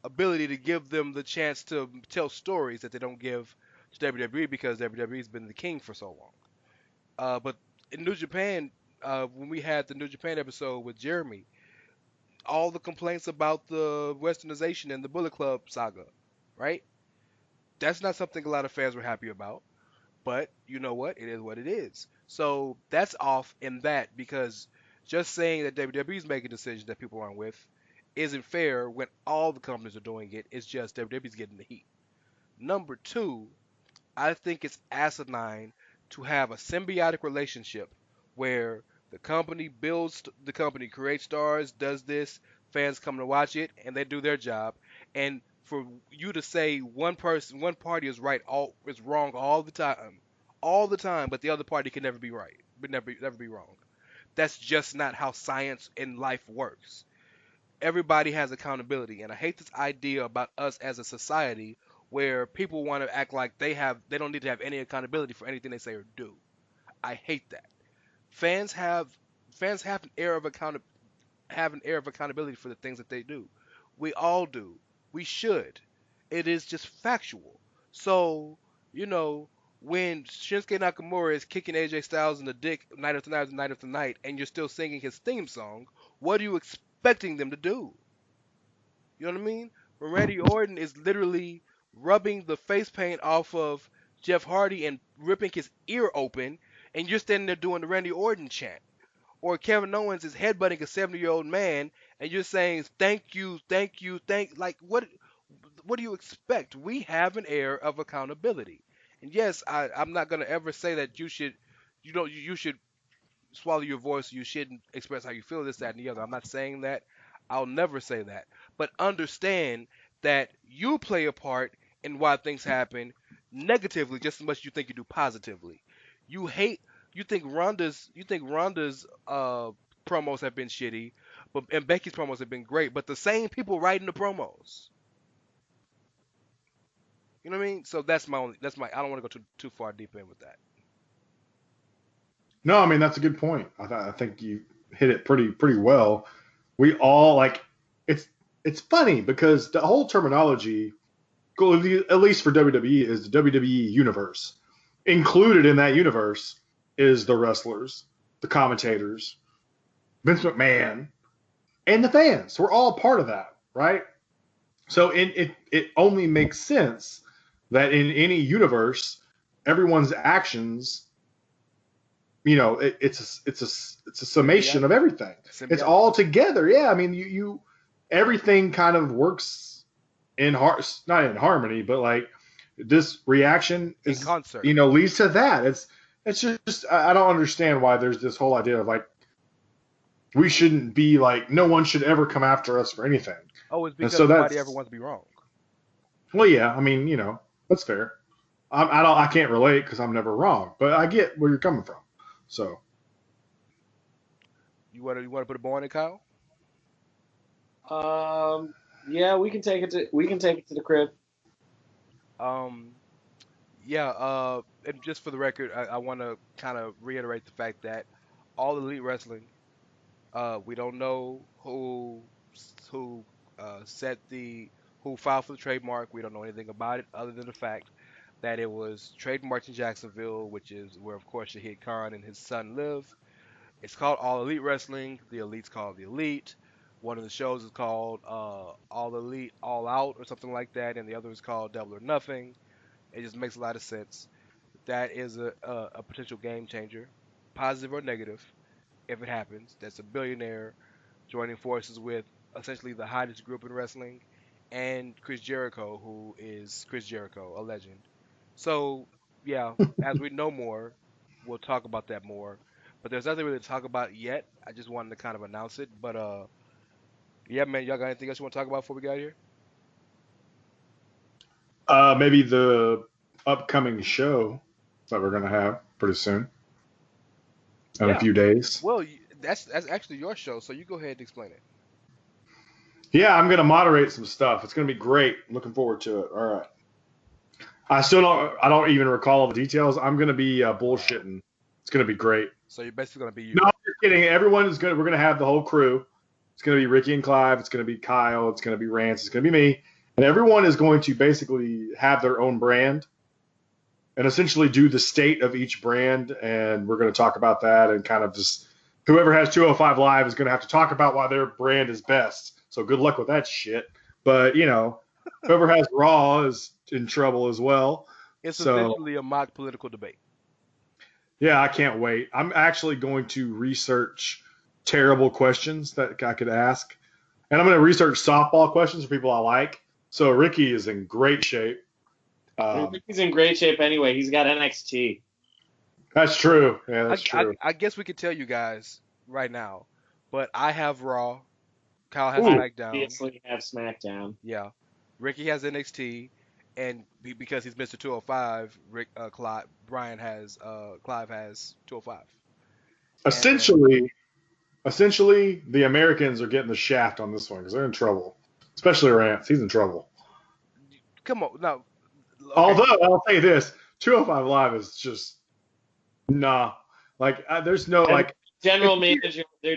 [SPEAKER 6] ability to give them the chance to tell stories that they don't give to WWE because WWE's been the king for so long. But in New Japan, when we had the New Japan episode with Jeremy, all the complaints about the westernization and the Bullet Club saga, right? That's not something a lot of fans were happy about. But you know what? It is what it is. So that's off in that because just saying that WWE's making decisions that people aren't with isn't fair when all the companies are doing it. It's just WWE's getting the heat. Number two, I think it's asinine to have a symbiotic relationship where the company creates stars, does this, fans come to watch it, and they do their job. And for you to say one party is wrong all the time, but the other party can never be right, but never be wrong. That's just not how science and life works. Everybody has accountability, and I hate this idea about us as a society where people want to act like they don't need to have any accountability for anything they say or do. I hate that. Fans have an air of accountability for the things that they do. We all do. We should. It is just factual. So, when Shinsuke Nakamura is kicking AJ Styles in the dick night after night, night after night, and you're still singing his theme song, what are you expecting them to do? You know what I mean? When Randy Orton is literally rubbing the face paint off of Jeff Hardy and ripping his ear open, and you're standing there doing the Randy Orton chant. Or Kevin Owens is headbutting a 70-year-old man, and you're saying thank you, like what do you expect? We have an air of accountability. And yes, I'm not gonna ever say that you should swallow your voice, you shouldn't express how you feel, this, that, and the other. I'm not saying that. I'll never say that. But understand that you play a part in why things happen negatively just as much as you think you do positively. You hate you think Ronda's promos have been shitty, and Becky's promos have been great, but the same people writing the promos. You know what I mean? So that's my I don't want to go too far deep in with that.
[SPEAKER 4] No, I mean that's a good point. I think you hit it pretty well. We all like it's funny because the whole terminology, at least for WWE, is the WWE universe. Included in that universe is the wrestlers, the commentators, Vince McMahon, and the fans. We're all part of that, right? So it only makes sense that in any universe, everyone's actions, it's a summation of everything. It's all together. Yeah, I mean, you everything kind of works not in harmony, but like this reaction is
[SPEAKER 6] in concert.
[SPEAKER 4] Leads to that. It's just I don't understand why there's this whole idea of like we shouldn't be like no one should ever come after us for anything.
[SPEAKER 6] Oh, it's because nobody ever wants to be wrong.
[SPEAKER 4] Well, yeah, I mean, that's fair. I can't relate because I'm never wrong, but I get where you're coming from. So,
[SPEAKER 6] you want to put a ball on it, Kyle?
[SPEAKER 7] Yeah, we can take it to the crib.
[SPEAKER 6] Yeah. And just for the record, I want to kind of reiterate the fact that All Elite Wrestling, we don't know who who filed for the trademark. We don't know anything about it other than the fact that it was trademarked in Jacksonville, which is where, of course, Shahid Khan and his son live. It's called All Elite Wrestling. The Elite's called The Elite. One of the shows is called All Elite All Out or something like that, and the other is called Double or Nothing. It just makes a lot of sense. That is a potential game changer, positive or negative, if it happens. That's a billionaire joining forces with essentially the hottest group in wrestling, and Chris Jericho, who is Chris Jericho, a legend. So, yeah, as we know more, we'll talk about that more. But there's nothing really to talk about yet. I just wanted to kind of announce it. But, yeah, man, y'all got anything else you want to talk about before we get here?
[SPEAKER 4] Maybe the upcoming show that we're going to have pretty soon. In a few days.
[SPEAKER 6] Well, that's actually your show, so you go ahead and explain it.
[SPEAKER 4] Yeah, I'm going to moderate some stuff. It's going to be great. Looking forward to it. All right. I don't even recall all the details. I'm going to be bullshitting. It's going to be great.
[SPEAKER 6] So you're basically going to be you.
[SPEAKER 4] No, I'm just kidding. We're going to have the whole crew. It's going to be Ricky and Clive. It's going to be Kyle. It's going to be Rance. It's going to be me. And everyone is going to basically have their own brand and essentially do the state of each brand. And we're going to talk about that and kind of just whoever has 205 Live is going to have to talk about why their brand is best. So good luck with that shit. But, whoever has Raw is in trouble as well.
[SPEAKER 6] It's essentially a mock political debate.
[SPEAKER 4] Yeah, I can't wait. I'm actually going to research terrible questions that I could ask. And I'm going to research softball questions for people I like. So Ricky is in great shape.
[SPEAKER 7] Ricky's in great shape anyway. He's got NXT.
[SPEAKER 4] That's true. Yeah, that's true.
[SPEAKER 6] I guess we could tell you guys right now, but I have Raw. Kyle has
[SPEAKER 4] Ooh.
[SPEAKER 6] SmackDown.
[SPEAKER 7] Obviously have SmackDown.
[SPEAKER 6] Yeah. Ricky has NXT, and because he's Mr. 205, Clive has 205.
[SPEAKER 4] Essentially, the Americans are getting the shaft on this one because they're in trouble. Especially Rance. He's in trouble.
[SPEAKER 6] Come on, now. Okay.
[SPEAKER 4] Although, I'll say this, 205 Live is just, nah. Like, there's no, like...
[SPEAKER 7] Their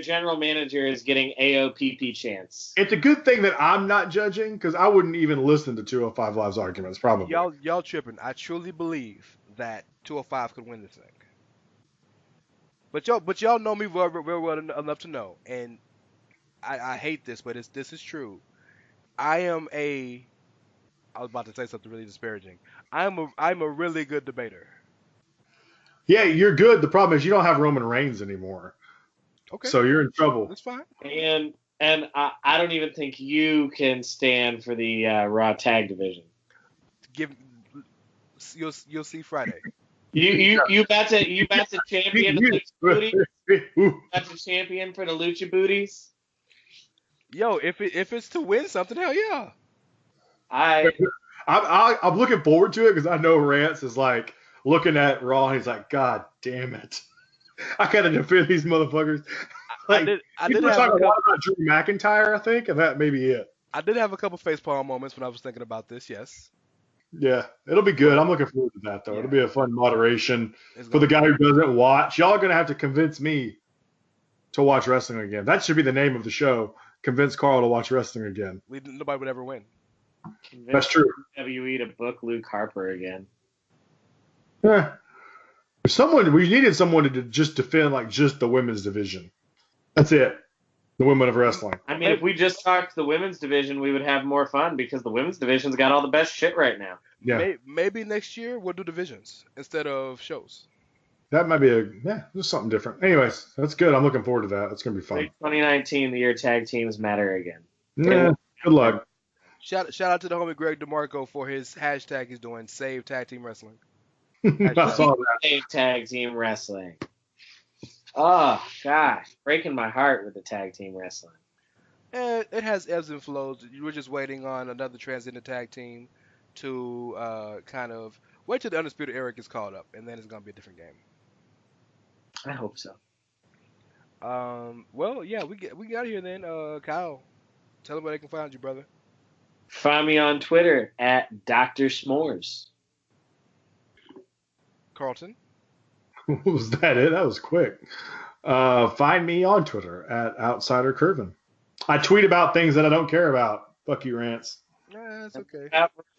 [SPEAKER 7] general manager is getting AOPP chance.
[SPEAKER 4] It's a good thing that I'm not judging because I wouldn't even listen to 205 Live's arguments, probably.
[SPEAKER 6] Y'all tripping. I truly believe that 205 could win this thing. But y'all know me very well enough to know, and I hate this, but this is true. I was about to say something really disparaging. I'm a really good debater.
[SPEAKER 4] Yeah, you're good. The problem is you don't have Roman Reigns anymore.
[SPEAKER 6] Okay.
[SPEAKER 4] So you're in trouble.
[SPEAKER 6] That's fine.
[SPEAKER 7] And I don't even think you can stand for the Raw Tag Division.
[SPEAKER 6] You'll see Friday.
[SPEAKER 7] You bet to champion the Lucha Booties? Bet to champion for the Lucha Booties?
[SPEAKER 6] Yo, if it's to win something, hell yeah.
[SPEAKER 4] I'm looking forward to it because I know Rance is like looking at Raw and he's like, God damn it. I gotta defend these motherfuckers. Like, I did talk a lot about Drew McIntyre, I think, and that may be it.
[SPEAKER 6] I did have a couple facepalm moments when I was thinking about this, yes.
[SPEAKER 4] Yeah, it'll be good. I'm looking forward to that, though. Yeah. It'll be a fun moderation for the guy who doesn't watch. Y'all are going to have to convince me to watch wrestling again. That should be the name of the show. Convince Karl to watch wrestling again.
[SPEAKER 6] Nobody would ever win.
[SPEAKER 4] That's true.
[SPEAKER 7] WWE to book Luke Harper again.
[SPEAKER 4] Yeah. We needed someone to just defend like just the women's division. That's it. The women of wrestling.
[SPEAKER 7] I mean, if we just talked the women's division, we would have more fun because the women's division's got all the best shit right now.
[SPEAKER 4] Yeah.
[SPEAKER 6] Maybe next year we'll do divisions instead of shows.
[SPEAKER 4] That might be just something different. Anyways, that's good. I'm looking forward to that. It's going to be fun.
[SPEAKER 7] 2019, the year tag teams matter again.
[SPEAKER 4] Yeah. Good luck.
[SPEAKER 6] Shout out to the homie Greg DeMarco for his hashtag he's doing, Save Tag Team Wrestling.
[SPEAKER 4] I saw that.
[SPEAKER 7] Save Tag Team Wrestling. Oh, gosh. Breaking my heart with the tag team wrestling.
[SPEAKER 6] It has ebbs and flows. You were just waiting on another transcendent tag team to kind of wait till the Undisputed Era gets called up, and then it's going to be a different game.
[SPEAKER 7] I hope so.
[SPEAKER 6] Well, yeah, we got here then. Kyle, tell them where they can find you, brother.
[SPEAKER 7] Find me on Twitter at Dr. S'mores.
[SPEAKER 6] Carlton.
[SPEAKER 4] Was that it? That was quick. Find me on Twitter at Outsider Curvin. I tweet about things that I don't care about. Fuck you, Rance.
[SPEAKER 6] Nah, that's okay.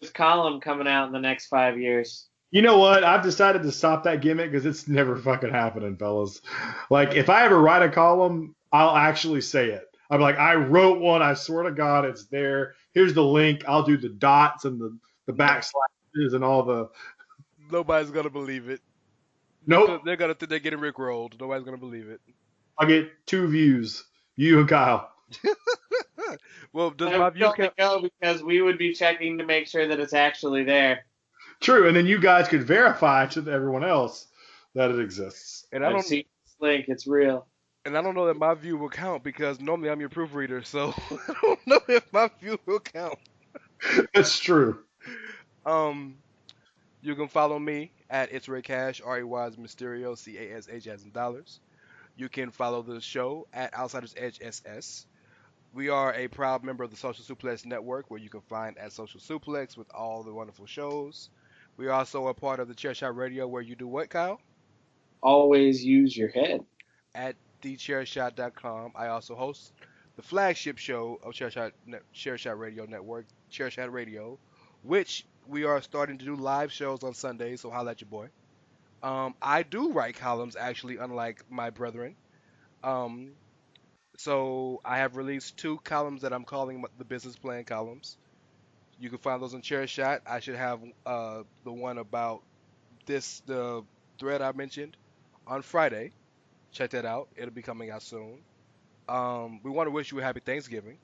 [SPEAKER 7] This column coming out in the next 5 years.
[SPEAKER 4] You know what? I've decided to stop that gimmick because it's never fucking happening, fellas. Like, if I ever write a column, I'll actually say it. I'm like, I wrote one. I swear to God, it's there. Here's the link. I'll do the dots and the backslashes and all the.
[SPEAKER 6] Nobody's gonna believe it.
[SPEAKER 4] Nope.
[SPEAKER 6] They're gonna think they're getting rickrolled. Nobody's gonna believe it.
[SPEAKER 4] I'll get 2 views. You and Kyle.
[SPEAKER 6] Well, does my view count?
[SPEAKER 7] Go because we would be checking to make sure that it's actually there.
[SPEAKER 4] True, and then you guys could verify to everyone else that it exists.
[SPEAKER 7] And I don't see this link; it's real.
[SPEAKER 6] And I don't know that my view will count because normally I'm your proofreader, so I don't know if my view will count.
[SPEAKER 4] That's true.
[SPEAKER 6] You can follow me at It's Ray Cash, RAY's Mysterio, CASH as in dollars. You can follow the show at Outsiders Edge SS. We are a proud member of the Social Suplex Network, where you can find at Social Suplex with all the wonderful shows. We are also a part of the Chairshot Radio, where you do what, Kyle?
[SPEAKER 7] Always use your head.
[SPEAKER 6] At thechairshot.com. I also host the flagship show of Chairshot Radio Network, Chairshot Radio, which we are starting to do live shows on Sundays, so holla at your boy. I do write columns, actually, unlike my brethren. So I have released 2 columns that I'm calling the business plan columns. You can find those on Chairshot. I should have the one about the thread I mentioned on Friday. Check that out. It'll be coming out soon. We want to wish you a happy Thanksgiving.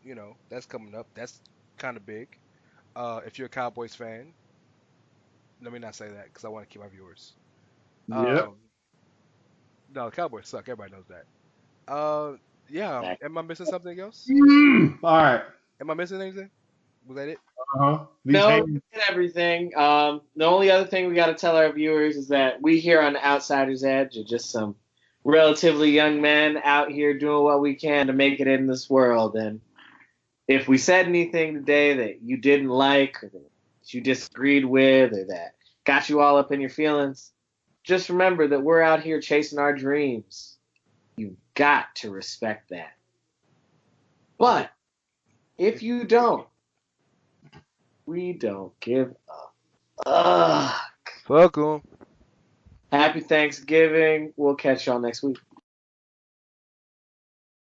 [SPEAKER 6] You know, that's coming up. That's kind of big. If you're a Cowboys fan, let me not say that because I want to keep my viewers.
[SPEAKER 4] Yep.
[SPEAKER 6] No, the Cowboys suck. Everybody knows that. Yeah. Am I missing something else?
[SPEAKER 4] All right.
[SPEAKER 6] Am I missing anything? Was that it?
[SPEAKER 4] These
[SPEAKER 7] No,
[SPEAKER 4] hands.
[SPEAKER 7] we did everything. The only other thing we got to tell our viewers is that we here on the Outsider's Edge are just some relatively young men out here doing what we can to make it in this world. And if we said anything today that you didn't like, or that you disagreed with, or that got you all up in your feelings, just remember that we're out here chasing our dreams. You've got to respect that. But if you don't, we don't give a fuck.
[SPEAKER 6] Fuck 'em.
[SPEAKER 7] Happy Thanksgiving. We'll catch y'all next week.